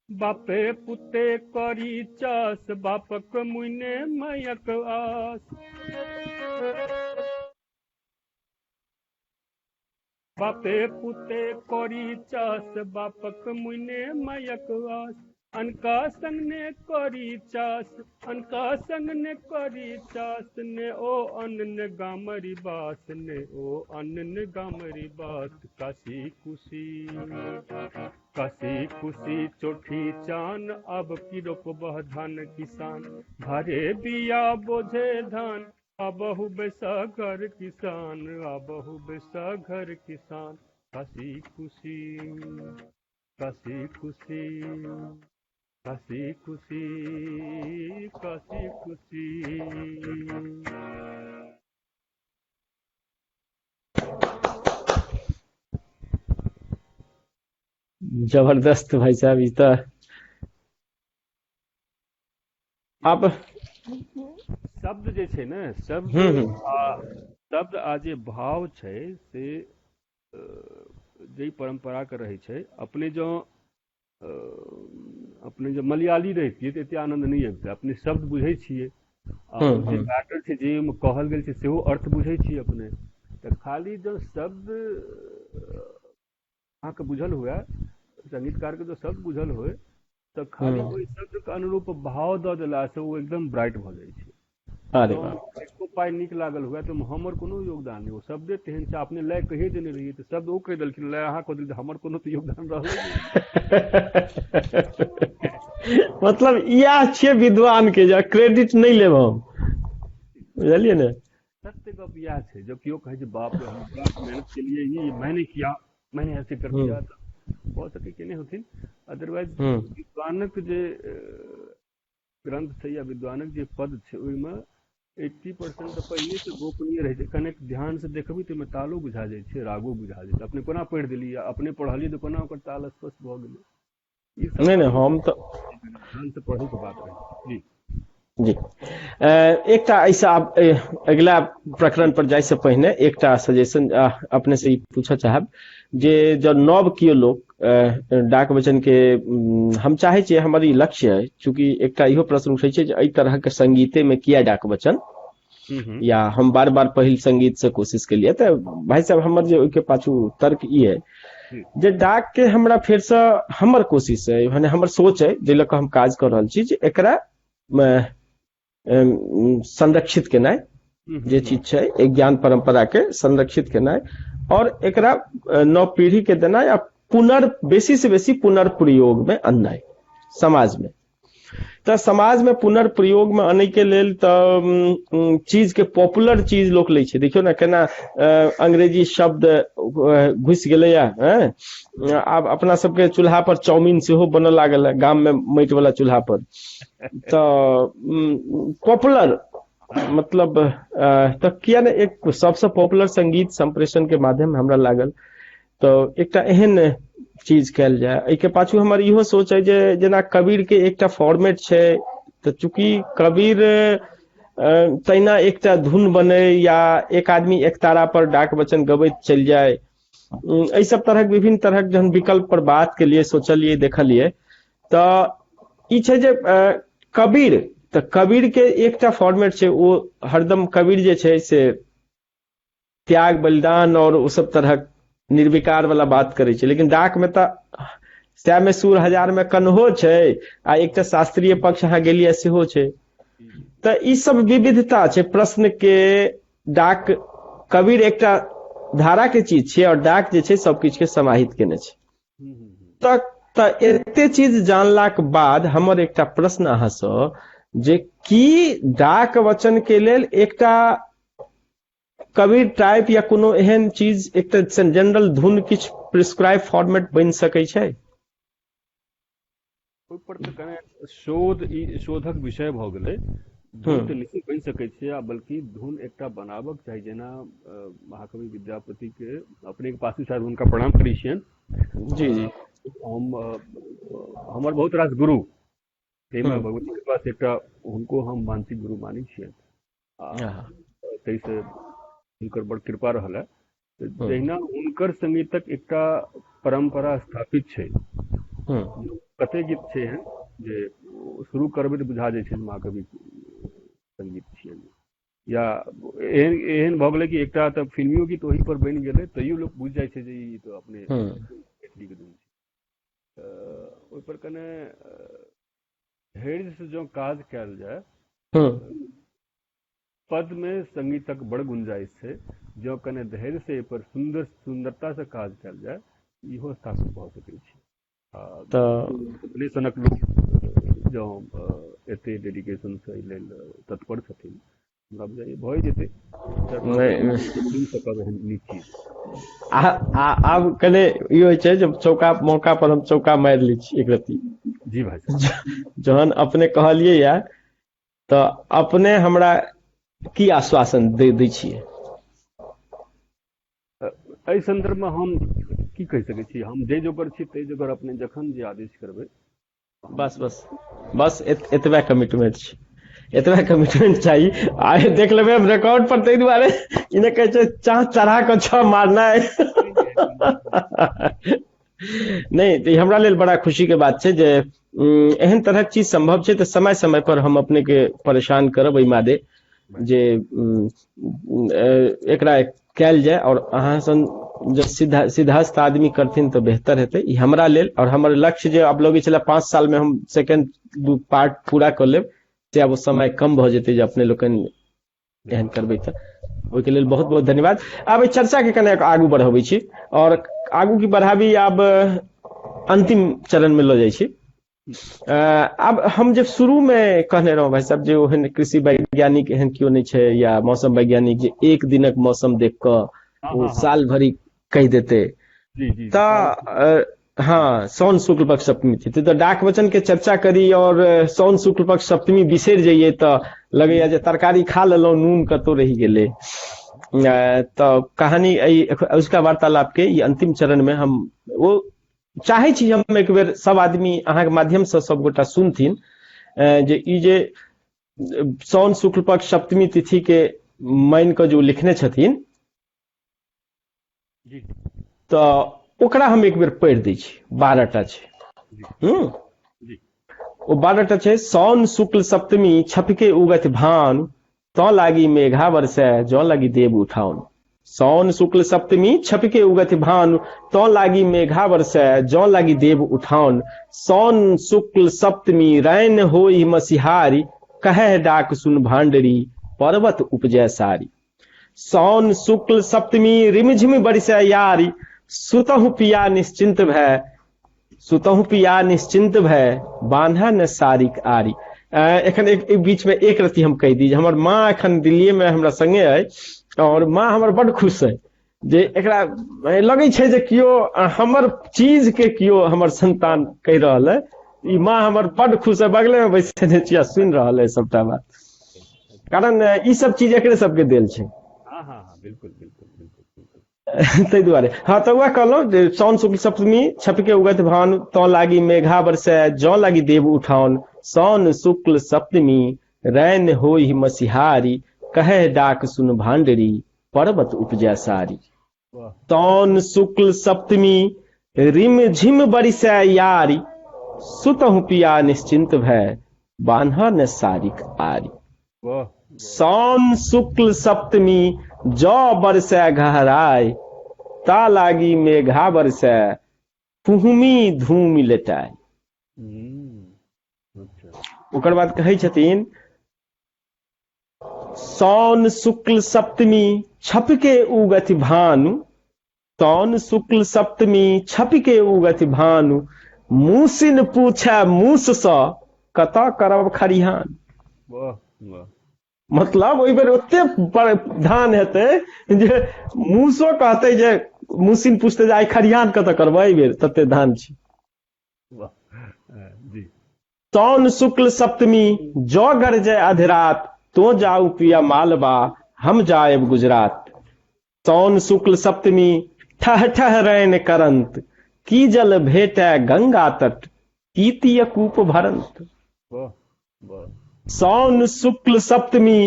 बापे पुते करी चास बापक मुने मयक आस। बापे पुते करी चास बापक मुने मयक आस। अनका संग ने करी चास अनका संग ने करी चास ने ओ अन्न ने गामरी बास ने ओ अन्न ने गामरी बास। काशी कुशी चोठी चान अब की रोपबह धान किसान। भरे बिया बोझे धान अबहु बेसा घर किसान अबहु बेसा घर किसान। काशी कुशी काशी कुशी काशी कुशी काशी कुशी। जबरदस्त भाई साहब, ई तो आप शब्द जे छै ने, शब्द आ जे भाव छै से जे परंपरा के रहै छै। अपने जो मलयाली रहितियै तऽ एते आनंद नहीं अबितै। अपने शब्द बुझै छियै आ ओ जे मैटर छै जे कहल गेल छै सेहो अर्थ बुझै छियै अपने। तऽ खाली जो शब्द अहाँके बुझल हुए, संगीतकार के जो शब्द बुझल होय तऽ खाली ओहि शब्द के अनुरूप भाव दऽ देला से ओ एकदम ब्राइट भऽ जाइ छै। अरे तो वाह, एको पाइ नीक लागल हुए तो हमर कोनो योगदान नहीं। ओ शब्दे तेहन छै, अपने लय कहे देने रहिए तऽ शब्द ओ कहि देलखिन, लय अहाँ कह देलियै तऽ हमर कोनो तऽ योगदान रहलै नहीं। मतलब यह छियै विद्वान के जे क्रेडिट नहीं लेब हम, बुझलिए ने। सत्य गप यह है। जब क्यों कहे बाप रे हम बड़ा मेहनत के लिए ही मैंने किया, मैंने ऐसे कर दिया, तो बहुत सके केने होथिन। अदरवाइज विद्वानक जे ग्रंथ छै या विद्वानक जे पद छै ओहिमे 80% तऽ पहिले से गोपनीय रहै छै। कनेक ध्यान से देखबी तऽ ओहिमे तालो बुझा जाइ छै, रागो बुझा जाइ छै। अपने कोना पढ़ि देली या अपने पढ़लियै तऽ कोना ओकर ताल स्पष्ट भऽ गेलै। ई सब नहीं बात नहीं, हम तो ध्यान से पढ़े के बात रहै जी। जी एकटा ऐसा अगला प्रकरण पर जाय से पहिने एकटा सजेशन अपने से पूछऽ चाहब जे जो नव कियो लोग डाक वचन के हम चाहे छियै, हमर ई लक्ष्य है, चूंकि एकटा इहो प्रश्न उठै छै जे एहि तरह के संगीते में किया डाक वचन, या हम बार बार पहिल संगीत से कोशिश के लिए। तो भाई साहब हमर जे ओहि के पाछू तर्क ई है जे डाक के हमरा फिर से हमर कोशिश है, माने हमर सोच है जे लऽ कऽ हम काज कर रहल छी जे एकरा संरक्षित केनाइ जे चीज छै, एक ज्ञान परंपरा के संरक्षित केनाइ और एकरा नव पीढ़ी के देनाइ आ बेसी से बेसी पुनर्प्रयोग में अननाइ समाज में। तो समाज में पुनर्प्रयोग में आने के लेल तो चीज के पॉपुलर चीज लोग लै छै। देखियो ना केना अंग्रेजी शब्द घुसि गेलैया। आब अपना सबके चूल्हा पर चाउमीन सेहो बनऽ लागल है, गाम में माटि वाला चूल्हा पर। तो पॉपुलर मतलब तो किया ने एक सबसे पॉपुलर संगीत संप्रेषण के माध्यम हमरा लागल तो एकटा एहन चीज कैल जाए। एहि के पाछू हमर इहो सोच है जे जेना कबीर के एकटा फॉर्मेट छै, तो चूंकि कबीर तहिना एकटा धुन बने या एक आदमी एक तारा पर डाक वचन गबैत चलि जाए, एहि सब तरह विभिन्न तरह जहन विकल्प पर बात के लिए सोचलिए देखलिए तो ई छै जे कबीर, तो कबीर के एकटा फॉर्मेट छै, वो हरदम कबीर जे छै से त्याग बलिदान और ओ सब तरह निर्विकार वाला बात करे छै। लेकिन डाक में तो सै में सूर हजार में कन्हो छै आ एकटा शास्त्रीय पक्ष अहाँ गेलिए सेहो छै। तो ई सब विविधता छै प्रश्न के। डाक कबीर एकटा धारा के चीज छै और डाक जे छै सब किछ के समाहित केने छै। तो एते चीज जानलाक बाद हमर एकटा प्रश्न अहाँ सँ जे की डाक वचन के लेल एकटा कबीर टाइप या कोनो एहन चीज एकटा जनरल धुन किछ प्रिस्क्राइब फॉर्मेट बनि सकै छै? ओहि पर तऽ कने शोधक विषय भऽ गेलै। धुन तऽ निश्चित बनि सकै छै, आ बल्कि धुन एकटा बनाबक चाही। जेना महाकवि विद्यापति के अपने के पास शायद हुनका प्रणाम करै छियनि। जी जी। हमर बहुत रास गुरु ताहिमे भगवती के पास एकटा हुनको हम मानसिक गुरु मानै छियनि। ताहिसँ हुनकर बड़ कृपा रहल है। जहिना हुनकर संगीतक एकटा परंपरा स्थापित छै। कते गीत छै एहन जे शुरू करबै तऽ बुझा जाइ छै महाकवि संगीत छियै, या एहन भऽ गेलै कि एकटा तऽ फिल्मियो गीत ओही पर बनि गेलै, तैयो लोक बुझि जाइ छै जे ई तऽ अपने मैथिली के धुन छै। ओहि पर कने धैर्य से जो काज कयल जाय, पद में संगीतक बड़ गुंजाइश छै, जो कने धैर्य से पर सुंदरता से काज कयल जाय, इहो स्थापित भऽ सकै छै। अपने सनक लोक जो एते डेडिकेशन से लेल तत्पर छथिन, हमरा बुझाइए भऽ जेतै सुनि सकब एहन नीक चीज। आब कने ई होइ छै जब चौका मौका पर हम चौका मारि लै छी एक रत्ती। जी भाई जहन अपने कहलियै या तऽ अपने हमरा की आश्वासन दै छियै? एहि संदर्भ में हम की कहि सकै छी, हम जे जोगर छी ताहि जोगर अपने जखन जे आदेश करबै। बस बस बस एतबे कमिटमेंट छै, एतबे कमिटमेंट चाहिए। आइ देख लेबै हम रिकॉर्ड पर, ताहि दुआरे इन्हें कहै छै चाह चढ़ा कऽ छ मारना है। नहीं तो हमरा लेल बड़ा खुशी के बात छै जे एहन तरहक चीज संभव छै, तो समय समय पर हम अपने के परेशान करब एहि मादे जे एकरा कयल जाय, और अहाँ सन जब सिद्धहस्त आदमी करथिन तो बेहतर हेतै ई हमरा लेल। और हमर लक्ष्य जे अब लगे छला 5 साल में हम सेकेंड पार्ट पूरा कर लेब, से अब समय कम भ जेतै जे अपने लोकन एहन करबै तऽ ओहिके लेल बहुत बहुत धन्यवाद। आब एहि चर्चा के कने आगू बढ़ाबै छी, और आगू की बढ़ाबी आब अंतिम चरण में लऽ जाइ छी। अब हम जब शुरू में कहने रहूं भाई साहब, जे ओहन कृषि वैज्ञानिक एहन क्यों नहीं छै या मौसम वैज्ञानिक जे एक दिनक मौसम देख कऽ साल भरी कह देते, हाँ सौन शुक्ल पक्ष सप्तमी थी तो डाक वचन के चर्चा करी और सौन शुक्ल पक्ष सप्तमी बिसर जाइए तो लगैया जे तरकारी खा लेलौं, नून कतौ रहि गेलै। तो कहानी उसका वार्तालाप के ये अंतिम चरण में हम वो चाहे छी हम एक बेर सब आदमी अहाँ के माध्यम से सब गोटा सुनथिन जे ई जे सौन शुक्ल पक्ष सप्तमी तिथि के मान के जो लिखने छथिन, तो ओकरा हम एक बेर पढ़ि दै छी। 12टा छै, ओ 12टा छै। सौन शुक्ल सप्तमी छपके उगत भानु, तो लागी मेघा बरसै जो लगी देव उठाउन। सौन शुक्ल सप्तमी छपके उगत भानु, तो लागी मेघा बरसै जो लगी देव उठाउन। सौन शुक्ल सप्तमी रैन होई मसिहारी, कहे डाक सुन भांडरी पर्वत उपजै सारी। सौन शुक्ल सप्तमी रिमझिम बरसै यारी, सुतहु पिया निश्चिंत भय, सुतहु पिया निश्चिंत भय बांधा न सारिक आरी। एखन एक बीच में एक रत्ती हम कह दी, हमर माँ एखन दिल्ली में हमरा संगे है, और माँ हमर बड़ खुश है जे एकरा लगे छै जे कियो हमर चीज के कियो हमर संतान कह रहल है। ई माँ हमर बड़ खुश है, बगले में बैठे छिया सुन रहल है सबटा बात, कारण ई सब चीज एकरे सबके देल छै। बिल्कुल बिल्कुल बिल्कुल ताहि दुआरे हाँ तो वह कहलौं सौन शुक्ल सप्तमी छपके उगत भानु, तो लागी मेघा बरसै जो लागी देव उठाउन। सौन शुक्ल सप्तमी रैन होई मसिहारी, कहे डाक सुन भांडरी पर्वत उपजै सारी। सौन शुक्ल सप्तमी रिम झिम बरसै यारी, सुतहु पिया निश्चिंत भय बांधा न सारिक आरी। सौन शुक्ल सप्तमी जौ बरसै गहराई, ता लागी मेघा बरसै फुहमी धूमि लेटाई। ओकर बाद कहै छथिन सौन शुक्ल सप्तमी छपके उगत भानु, सौन शुक्ल सप्तमी छपके उगत भानु, मूसिन पूछै मूस सँ कतऽ करब खरिहान। मतलब ओहि बेर ओते धान हेतै जे मूसो कहतै जे मूसिन पूछते जे आइ खरिहान कतऽ करबै, एहि बेर तते धान छै। सौन शुक्ल सप्तमी जौ गरजै अधरात, तो जाऊ पिया मालवा हम जाएब गुजरात। सौन शुक्ल सप्तमी ठह ठह रैन करंत, की जल भेटै गंगा तट कीतिय कूप भरंत। सौन शुक्ल सप्तमी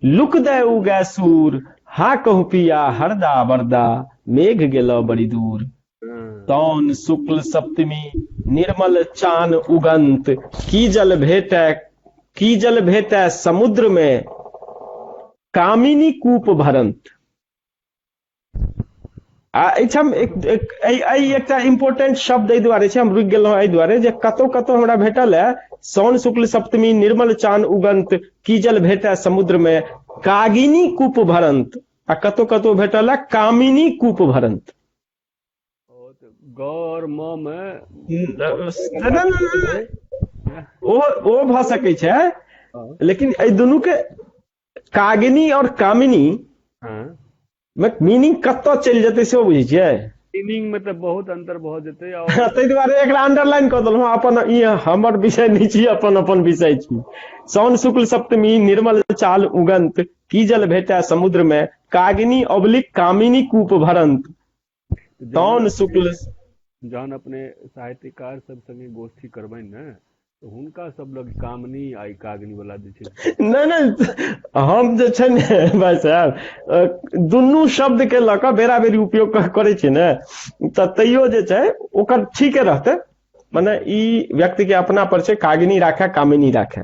लुक दे उगै सूर, हा कहु पिया हरदा बरदा मेघ गेलो बड़ी दूर। साउन शुक्ल सप्तमी निर्मल चान उगंत, की जल भेटै समुद्र में, कामिनी कूप भरंत। एहिठाम एकटा इम्पोर्टेंट शब्द एहि दुआरे छै, हम रुकि गेलहुँ एहि दुआरे जे कतौ कतौ हमरा भेटल है साउन शुक्ल सप्तमी निर्मल चान उगंत, की जल भेटै समुद्र में, कागिनी कूप भरंत, आ कतौ कतौ भेटल है कामिनी कूप भरंत। गौर म में ओ भऽ सकै छै, लेकिन एहि दुनू के कागिनी और कामिनी में मीनिंग कतऽ चलि जेतै सेहो बुझै छियै। मीनिंग में तो बहुत अंतर भऽ जेतै, ताहि दुआरे एकरा अंडरलाइन कऽ देलहुँ। अपन ई हमर विषय नहि छी, अपन अपन विषय छी। साउन शुक्ल सप्तमी निर्मल चाल उगंत, की जल भेटै समुद्र में, कागिनी ऑब्लिक कामिनी कूप भरंत। साउन शुक्ल जहन अपने साहित्यकार सब संगे गोष्ठी करबनि ने, तो हुनका सब लग कामनी आ कागनी वाला जे छै नहीं हम जे छै ने भाई साहब, दुनू शब्द के लऽ कऽ बेरा बेरी उपयोग करै छियै ने, तऽ तैयो जे छै ओकर ठीके रहतै। मने ई व्यक्ति के अपना पर छै, कागिनी राखे कामिनी राखे।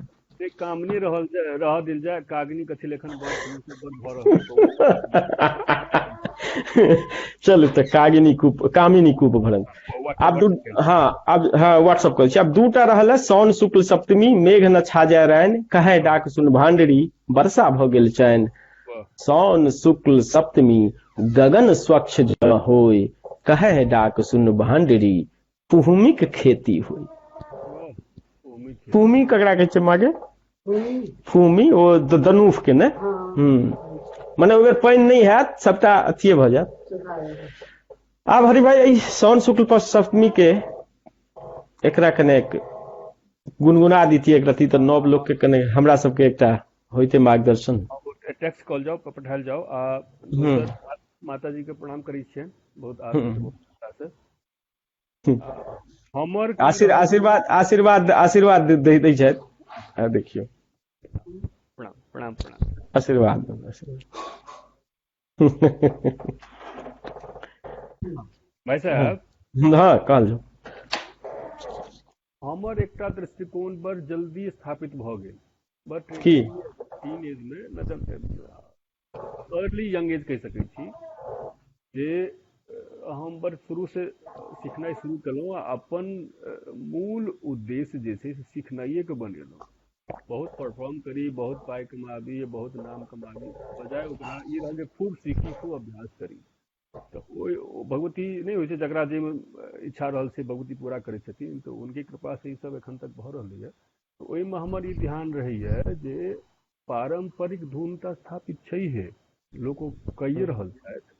कामनी रह दिल जाए, कागनी कथी लेखन भऽ रहल चलू तऽ कामिनी कूप भरंत। अब व्हाट्सअप कर छी। अब दूटा रहल है, साउन शुक्ल सप्तमी मेघ न छाजय रैन, कहे डाक सुन भांडरी, वर्षा भ गेल चैन। साउन शुक्ल सप्तमी गगन स्वच्छ जल होय, कहे डाक सुन भांडरी, भूमिक खेती होय। भूमि ककरा कहै छै मागे? भूमि ओ दनूफ के ने। मने ओकर पानि नहीं हैत, सबटा अथिये भऽ जायत। आब हरि भाई एहि साउन शुक्ल सप्तमी के एकरा कने गुनगुना दितियै एक रति, तऽ नव लोक के कने हमरा सबके एकटा होइते मार्गदर्शन। टेक्स्ट कॉल जाओ, पठायल जाओ। माता जी के प्रणाम करै छियनि बहुत आदर से। हमर आशीर्वाद दै छथि। देखियौ, प्रणाम आशीर्वाद। भाई साहब, हाँ कहल हमर एकटा दृष्टिकोण बड़ जल्दी स्थापित भऽ गेल, बट की टीन एज में, मतलब अर्ली यंग एज कहि सकै छी, जे हम बड़ शुरू से सिखनाइ शुरू केलहुँ, अपन मूल उद्देश्य जे छै से सिखनाइए के बनेलहुँ। बहुत परफॉर्म करी, बहुत पाई कमाबी, बहुत नाम कमाबी, बजाय ओकरा ई रहल जे खूब सीखी, खूब अभ्यास करी। तो भगवती नहीं होइ छै, जकरा जे इच्छा रहल से भगवती पूरा करै छथिन, तो उनके कृपा से ई सब एखन तक भऽ रहलै है। तो ओहिमे हमर ई ध्यान रहैए जे पारंपरिक धुन तऽ स्थापित छैहे, लोक कइए रहल छथि।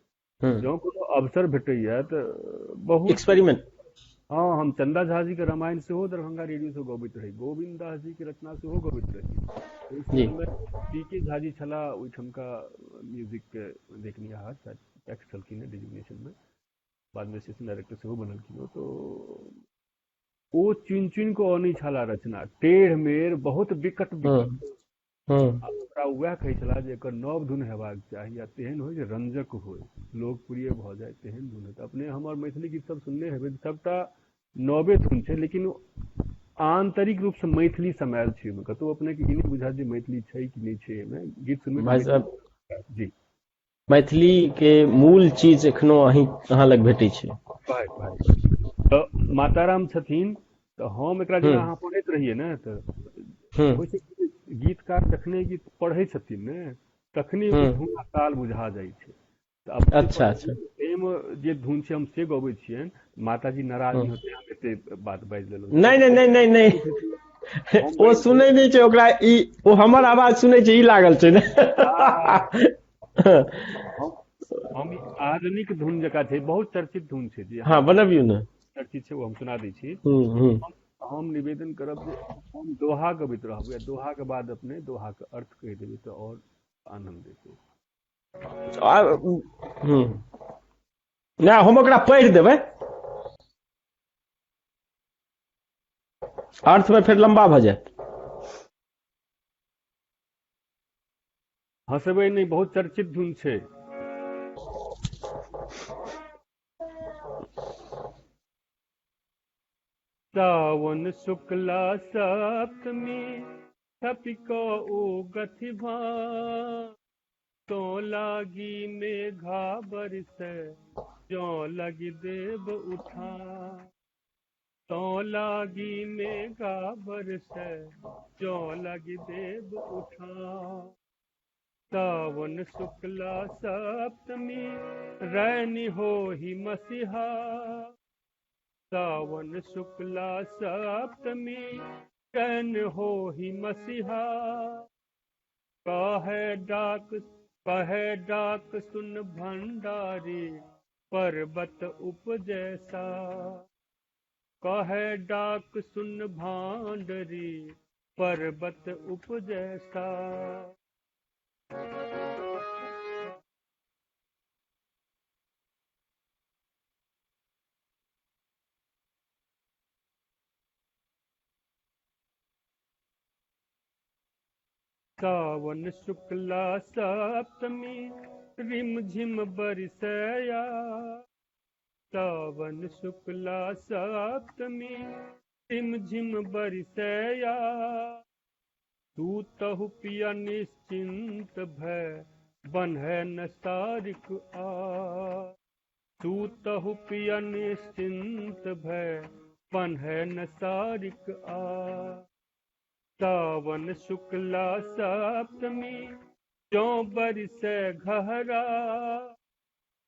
जँ कोनो अवसर भेटैए तऽ बहुत एक्सपेरिमेंट। हाँ, हम चंदा झा जी के रामायण सेहो दरभंगा रेडियो से गबैत रही, गोविंद दास जी के रचना सेहो गबैत रही। ओहि समय पीके झा जी छलाह ओहिठमका म्यूजिक के देखनिहार, शायद टैक्स छलखिन है डिजिग्नेशन में, बाद में स्टेशन डायरेक्टर सेहो बनलखिन। तो ओ चुनि चुनि कऽ अनै छलाह रचना, टेढ़ मेढ़ बहुत विकट ओकरा वएह कहै छलाह जे एकर नव धुन हेबाक चाही, आ तेहन होइ जे रंजक होइ, लोकप्रिय भऽ जाय, तेहन धुन। अपने हमर मैथिली गीत सब सुनने हेबै, सबटा नवे धुन छै, लेकिन आंतरिक रूप से मैथिली समायल छै। कतौ अपने के ई नहीं बुझायत जे मैथिली छै कि नहीं छै। एहिमे गीत सुनबै जी, मैथिली के मूल चीज एखनो अहाँ लग भेटै छै। तऽ माताराम छथिन, तऽ हम एकरा जेना अहाँ पढ़ैत रहियै ने, तऽ गीतकार जखने गीत पढ़ै छथिन ने, तखने धुन ताल बुझा जाइ छै। अच्छा। एहिमे जे धुन छै हम से गबै छियनि, माताजी नाराज नहीं होते, हम एते बात बाजि लेलहुँ। नहीं, ओ सुनै नहीं छै ओकरा, ओ हमर आवाज सुनै छै, ई लागल छै ने। हम आधुनिक धुन जकाँ छै, बहुत चर्चित धुन छै जी। हाँ, बनबियौ ने। चर्चित छै, वो हम सुना दै छी। हम निवेदन करब जे हम दोहा गबैत रहब, या दोहा के बाद अपने दोहा के अर्थ कहि देबै तऽ और आनंद एतै। हम ओकरा पढ़ि देबै, अर्थ में फिर लंबा भऽ जायत। हंसबै नहीं, बहुत चर्चित धुन छै। सावन शुक्ला सप्तमी छपिको उगति भां तो लागी मेघा बरसे जो लगी देव उठा तो लागी मेघा बरसे जो लगी देव उठा सावन शुक्ला सप्तमी रैनी हो ही मसीहा सावन शुक्ला सप्तमी रैन हो ही मसीहा कहे डाक सुन भंडारी पर्वत उपजैसा कहे डाक सुन भांडरी पर्वत उपजैसा सावन शुक्ला सप्तमी रिम झिम बरसया सावन शुक्ला सप्तमी रिम झिम बरसया तू तहु पिया निश्चिंत भय बन्हे न सारिक आ तू तहु पिया निश्चिंत भय बन्हे न सारिक आ सावन शुक्ला सप्तमी जो बरसे घहरा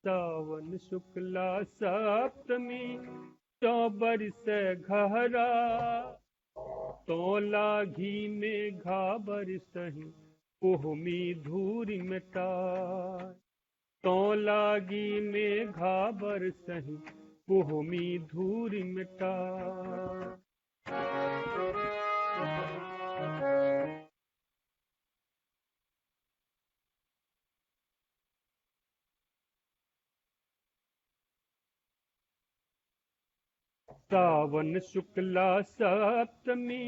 सावन शुक्ला सप्तमी जो बरसे घहरा तो लागी मेघा बरसहि कुहमी धूरि मिटाय तो लागी मेघा बरसहि कुहमी धूरि मिटाय सावन शुक्ला सप्तमी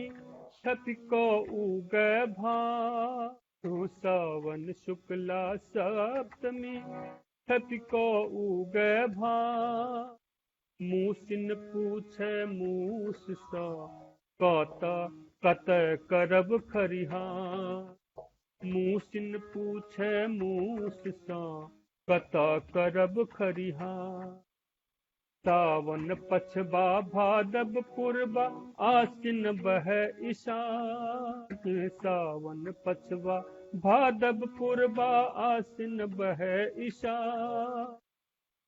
छपिको उगै भां सावन शुक्ला सप्तमी छपिको उगै भां मूसिन पूछे मूस सा कत करब खरिहा मूसिन पूछे मूस सा कत करब खरिहा सावन पछबा भादब पूर्बा आसिन बहे ईशान सावन पछबा भादब पूर्बा आसिन बहे ईशान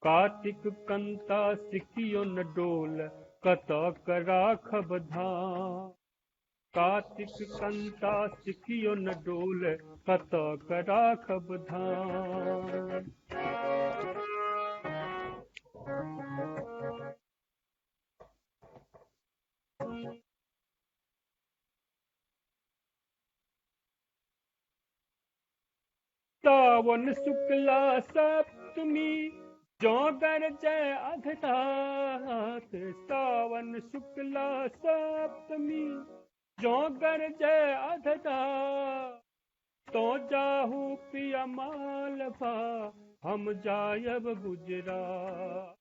कार्तिक कंता सिकियो न डोल कत राखब धाम कार्तिक कंता सिकियो न डोल कत राखब धाम सावन शुक्ला सप्तमी जो गरजे अधरात सावन शुक्ला सप्तमी जो गरजे अधरात तो जाहू पिया मालवा हम जायब गुजरात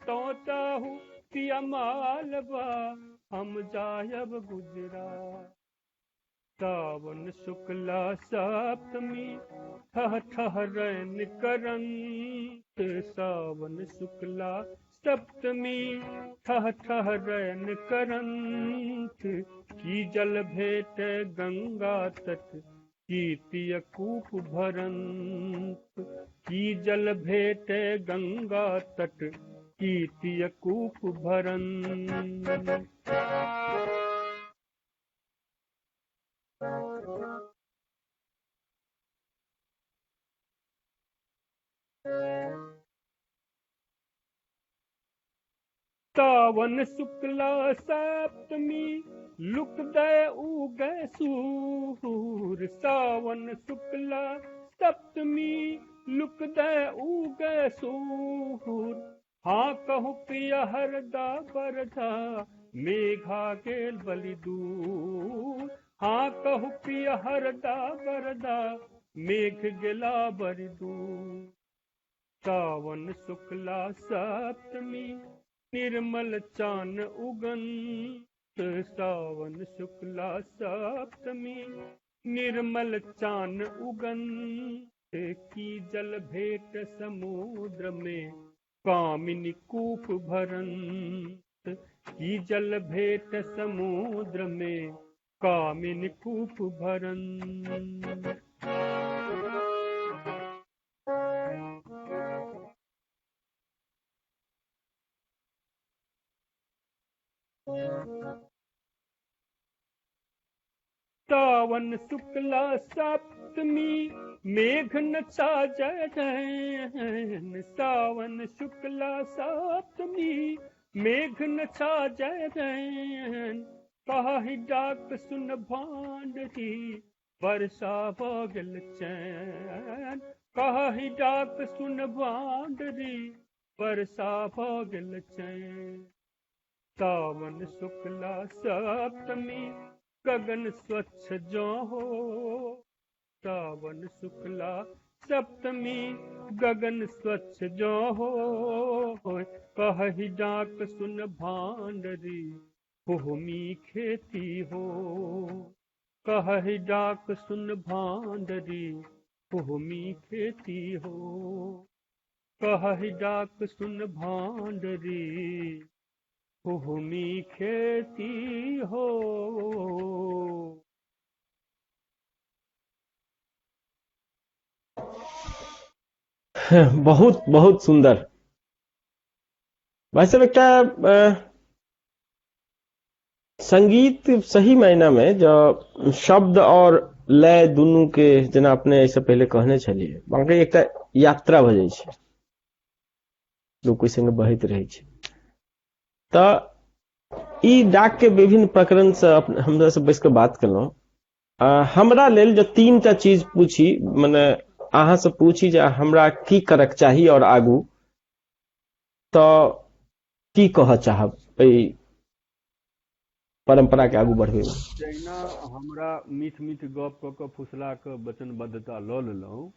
तो जाहू पिया मालवा हम जायब गुजरात सावन शुक्ला सप्तमी ठह ठह रैन करंत सावन शुक्ला सप्तमी ठह ठह रैन करंत की जल भेट गंगा तट कीर्तिय कूप भरंत की जल भेट गंगा तट कीर्तिय कूप भरंत सावन शुक्ला सप्तमी लुक दय उगै सूर सावन शुक्ला सप्तमी लुक दय उगै सूर हाँ कहूँ पिया हरदा बरधा मेघा गेल बलि दूर हाँ कहूँ पिया हरदा बरदा मेघ गेला बलि दूर सावन शुक्ला सप्तमी निर्मल चान उगंत सावन शुक्ला सप्तमी, निर्मल चान उगंत की जल भेंट समुद्र में, कामिनी कूप भरंत की जल भेंट समुद्र में, कामिनी कूप भरंत। सावन शुक्ला सप्तमी, मेघ नचा जयन, सावन शुक्ला सप्तमी, मेघ नचा जयन, कहि डाक सुन भांडरी, वर्षा भगल चैन, कहि डाक सुन भांडरी, वर्षा भगल चैन। सावन शुक्ला सप्तमी, गगन स्वच्छ जो हो, सावन शुक्ला सप्तमी, गगन स्वच्छ जो हो, कहि डाक सुन भांडरी, भूमि खेती हो, कहि डाक सुन भांडरी, भूमि खेती हो, कहि डाक सुन भांडरी, भूमि खेती हो। बहुत बहुत सुंदर भाई साहब। एक संगीत सही मायना में जो शब्द और लय दुनू के जेना अपने ऐसे पहले कहने छलिए, बाकी एक यात्रा भ जाइ छै, लोग कोई संगे बहैत रहै छै। तऽ ई डाक के विभिन्न प्रकरण से हमरा से बैस के बात केलहुं। हमरा लेल जो 3टा चीज पूछी, मने अहाँ से पूछी जे हमरा की करक चाही और आगू, तऽ की कह चाहब एहि परंपरा के आगू बढ़बे में? जहिना हमरा मीठ मीठ गप कऽ कऽ फुसला कऽ वचनबद्धता लऽ लेलहुँ,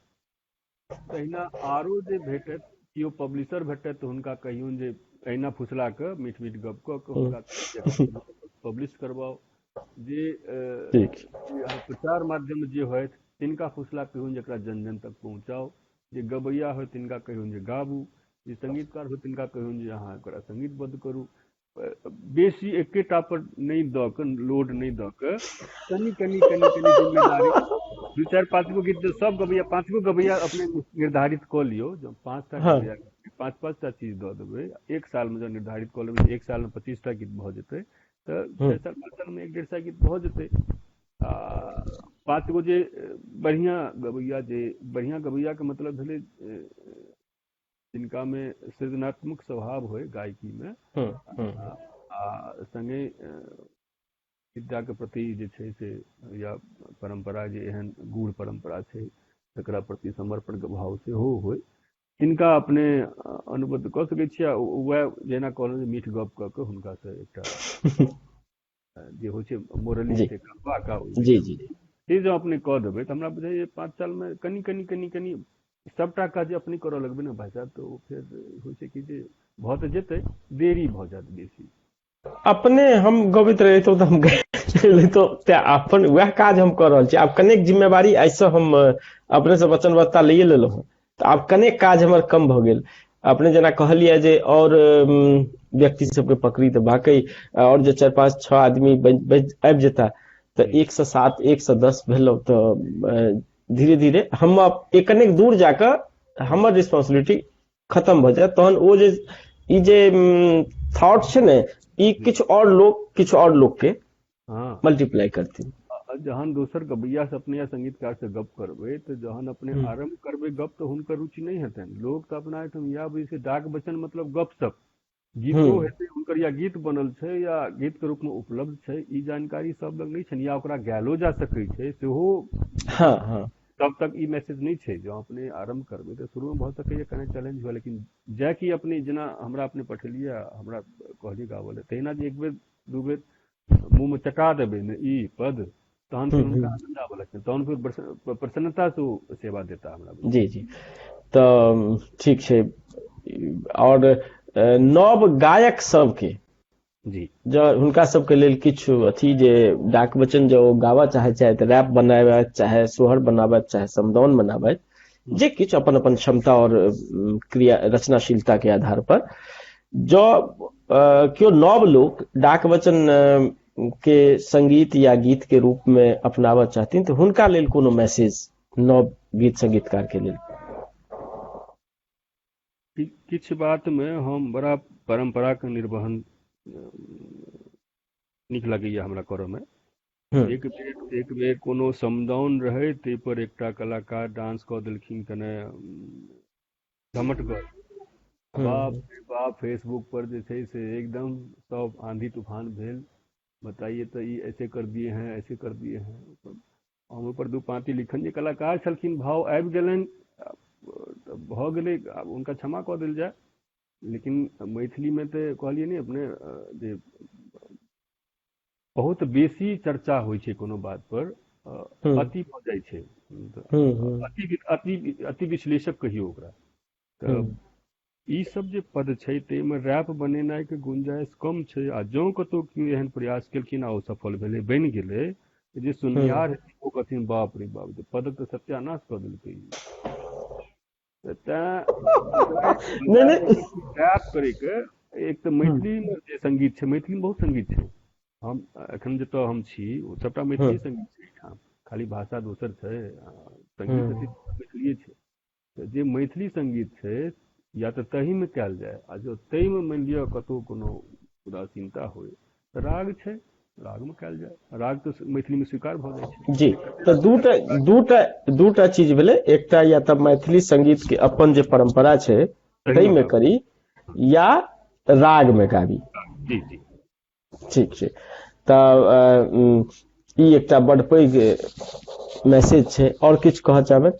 तहिना आरो जे भेटत, केओ पब्लिशर भेटत तऽ हुनका कहियौन जे अहिना फुसला कऽ मीठ मीठ गप कऽ कऽ हुनका पब्लिश करबाउ। जे प्रचार माध्यम जे होइत तिनका फुसला कहियौन जकरा जन जन तक पहुँचाउ। जे गबैया होय तिनका कहियौन जे गाबू, जे संगीतकार होय तिनका कहियौन जे अहाँ एकरा संगीतबद्ध करू। बेसी एकेटा पर नहीं दऽ कऽ, लोड नहीं दऽ कऽ, कनि कनि कनि कनि जिम्मेदारी, 2-4 5 गो गीत सब गबैया 5 गो गबैया अपने निर्धारित कऽ लियौ। जब 5टा गबैया 5-5टा चीज दऽ देबै, एक साल में जब निर्धारित कऽ लेबै, एक साल में 25टा गीत भऽ जेतै, तऽ 6 साल 5 साल में 1-1.5 गीत भऽ जेतै। 5 गो जे बढ़िया गबैया, जे बढ़िया गबैया के मतलब भेलै जिनका में सृजनात्मक स्वभाव होय गायकी में, संगे विद्या के प्रति जे छै से, या परंपरा जे एहन गूढ़ परंपरा छै तकरा प्रति समर्पण के भाव सेहो होय, तिनका अपने अनुबद्ध कऽ सकै छियै। वएह जेना कहलहुँ मीठ गप कऽ कऽ हुनका से एकटा जे होइ छै मोरली से वाका जी जी से जो अपने कऽ देबै तऽ हमरा बुझाइए 5 साल में कनि कनि कनि कनि सबटा काज अपने करऽ लगबै ने भाई साहब, तो फिर होइ छै कि जे भऽ तऽ जेतै, देरी भऽ जायत बेसी। अपने हम गबैत रहितौं तऽ हम लेतौं, अपन वएह काज हम कऽ रहल छी। आब कनेक जिम्मेवारी ऐसे हम अपने से वचनबद्धता लइए लेलहुँ, तऽ आब कनेक काज हमर कम भऽ गेल। अपने जेना कहलिए जे और व्यक्ति सबके पकड़ी तऽ वाकई और जे 4-5-6 आदमी आबि जेता तऽ 107 110 भेलौ, तऽ धीरे धीरे हम कनेक दूर जाकर हमर रिस्पांसिबिलिटी खत्म भऽ जायत। तहन ओ जे ई जे थॉट छै ने, ई किछु और लोग के मल्टीप्लाई करथिन। जहन दोसर गबैया से अपने या संगीतकार से गप करबै तऽ जहन अपने आरंभ करबै गप तऽ हुनकर रुचि नहीं हेतनि। लोग तऽ अपना एहिठाम या बुझै छै डाक वचन मतलब गपशप, गीतो हेतै हुनकर, या गीत बनल छै या गीत के रूप में उपलब्ध छै, ई जानकारी सब लग नहीं छनि, या ओकरा गायलो जा सकै छै सेहो। तब तक ई मैसेज नहीं छै। जो अपने आरंभ करबै तऽ शुरू में भऽ सकैए कने चैलेंज हुए, लेकिन जै कि अपने जेना हमरा अपने पठेलिए, हमरा कहलिए गावल, तहिना जे 1 बेर 2 बेर मुंह में चटा देबै ने ई पद, तहन फिर उनका आनंद आबऽ लगतै, तहन फिर प्रसन्नता से सेवा देता हमरा। जी जी, तऽ ठीक छै। और नव गायक सबके जी जो हुनका सबके लेल किछु अथी जे डाक वचन जो गावा चाहे चाहे तऽ रैप बनाबे चाहे सोहर बनाबे चाहे समदाउन बनाबे जे किछु अपन अपन क्षमता और क्रिया रचनाशीलता के आधार पर जो क्यों नव लोग डाक वचन के संगीत या गीत के रूप में अपनाबऽ चाहथिन तऽ हुनका लेल कोनो मैसेज नव गीत संगीतकार के लेल? किछु बात में हम बड़ा परंपरा के निर्वहन नीक लगैए हमरा करऽ में। एक बेर कोनो समदाउन रहै ताहि पर एकटा कलाकार डांस कऽ देलखिन कने झमटगर, बाप रे बाप, फेसबुक पर जे छै से एकदम सब आंधी तूफान भेल, बताइए तो ये ऐसे कर दिए हैं, ऐसे कर दिए हैं। हम ऊपर दू पाँति लिखन जे कलाकार छलखिन, भाव आबि गेलनि, भऽ गेलै, आब हुनका क्षमा कऽ देल जाय। लेकिन मैथिली में तऽ कहलियै नहीं अपने जे बहुत बेसी चर्चा होइ छै कोनो बात पर, अति भऽ जाइ छै, अति विश्लेषक कहियो ओकरा। तऽ ई सब जे पद छै ताहिमे रैप बनेनाइ के गुंजाइश कम छै। आ जँ कतौ केओ एहन प्रयास केलखिन आ ओ सफल भेलै, बनि गेलै, जे सुननिहार हेथिन ओ कहथिन बाप रे बाप, जे पदक तऽ सत्यानाश कऽ देलकै। रैप करैके एक तऽ मैथिली में जे संगीत छै, मैथिली में बहुत संगीत छै। हम एखन जतऽ हम छी ओ सबटा मैथिली संगीत छै एहिठाम, खाली भाषा दोसर छै, संगीत तऽ मैथिलीये छै। तऽ जे मैथिली संगीत छै या तऽ तही में कयल जाय, आ जो तही में मानि लिअ कतहु कोनो उदासीनता होय तऽ राग छै, राग में कयल जाय। राग तऽ मैथिली में स्वीकार भऽ जाइ छै। जी, तऽ दूटा चीज भेलै, एकटा या तऽ मैथिली संगीत के अपन जे परंपरा छै तही में करी, या राग में गाबी। जी जी ठीक छै। तऽ ई एकटा बड़ पैघ मैसेज छै। और किछु कहऽ चाहबै?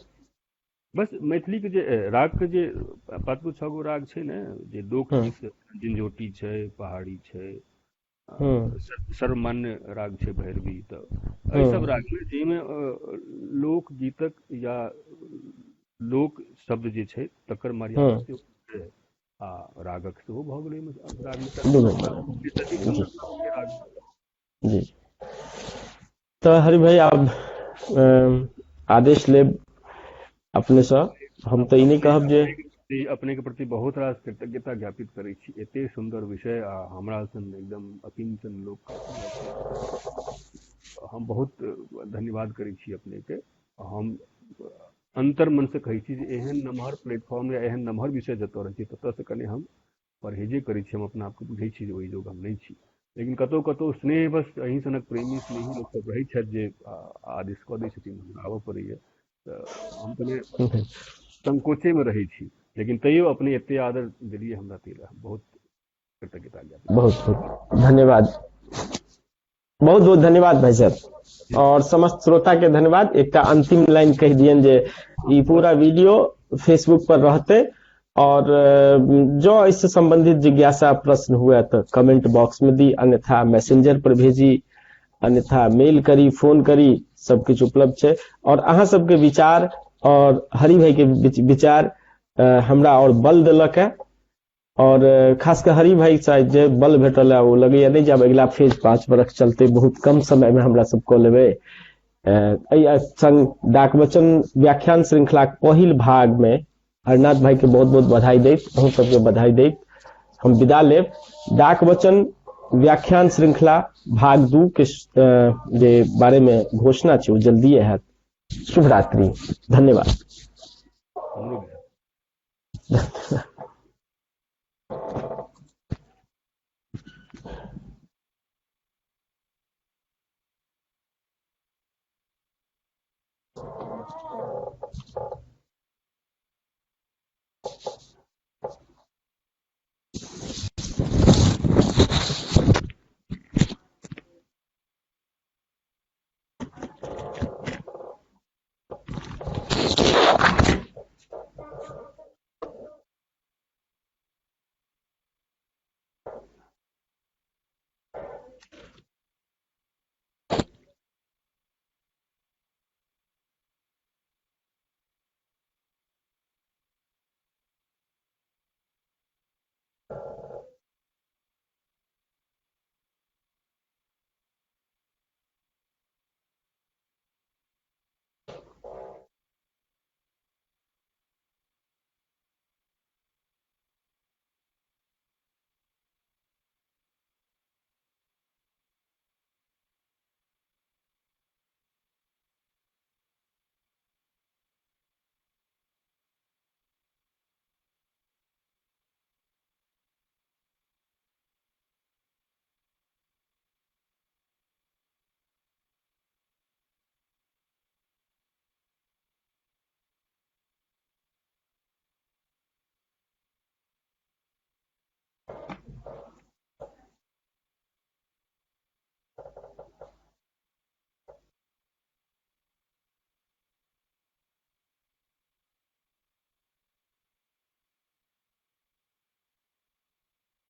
बस मैथिली के जे राग के जे 5 6 गो राग छै ने, जे लोकगीत, झंझोटी छै, पहाड़ी छै, सर्वमान्य राग छै भैरवी। तऽ एहि सब राग में जाहिमे लोकगीतक या लोक शब्द जे छै तकर मर्यादा से छै, आ रागक सेहो भऽ गेलै। राग जी, तऽ हरि भाई आब आदेश लेब अपने से। हम तऽ ई नहीं कहब जे अपने के प्रति बहुत रास कृतज्ञता ज्ञापित करै छी। एते सुंदर विषय आ हमरा सन एकदम अकिंचन लोक, हम बहुत धन्यवाद करै छी अपने के। हम अंतर मन से कहै छी जे एहन नमहर प्लेटफॉर्म या एहन नमहर विषय जतऽ रहै छै ततऽ से कने हम परहेजे करै छी। हम अपना आपके बुझै छी जे ओहि जोग हम नहीं छी, लेकिन कतौ कतौ स्नेहवश अहीं सनक प्रेमी स्नेही लोक सब रहै छथि जे आदेश कऽ दै छथिन, हमरा आबऽ पड़ैए। तऽ हम कने संकोचे में रहै छी, लेकिन तैयो अपने एते आदर देलिए हमरा, तेरा बहुत कृतज्ञता ज्ञापित। बहुत बहुत धन्यवाद, बहुत बहुत धन्यवाद भाई साहब। और समस्त श्रोता के धन्यवाद। एक अंतिम लाइन कह दियन जे ई पूरा वीडियो फेसबुक पर रहते, और जो इससे संबंधित जिज्ञासा प्रश्न हुआ तो कमेंट बॉक्स में दी, अन्यथा मैसेंजर पर भेजी, अन्यथा मेल करी, फोन करी, सब कुछ उपलब्ध है। और अहाँ सबके विचार और हरि भाई के विचार हमरा और बल दिलक है। और खास कर हरि भाई शायद जे बल भेटल है वो लगे नहीं जब अगला फेज 5 बरस चलते, बहुत कम समय में हमरा सब कऽ लेबै। संग डाक वचन व्याख्यान श्रृंखला पहिल भाग में हरनाथ भाई के बहुत बहुत बधाई दैत, अहूँ सबके बधाई दैत हम विदा लेब। डाक वचन व्याख्यान श्रृंखला भाग 2 के जे बारे में घोषणा छै वो जल्दी है। शुभ रात्रि, धन्यवाद।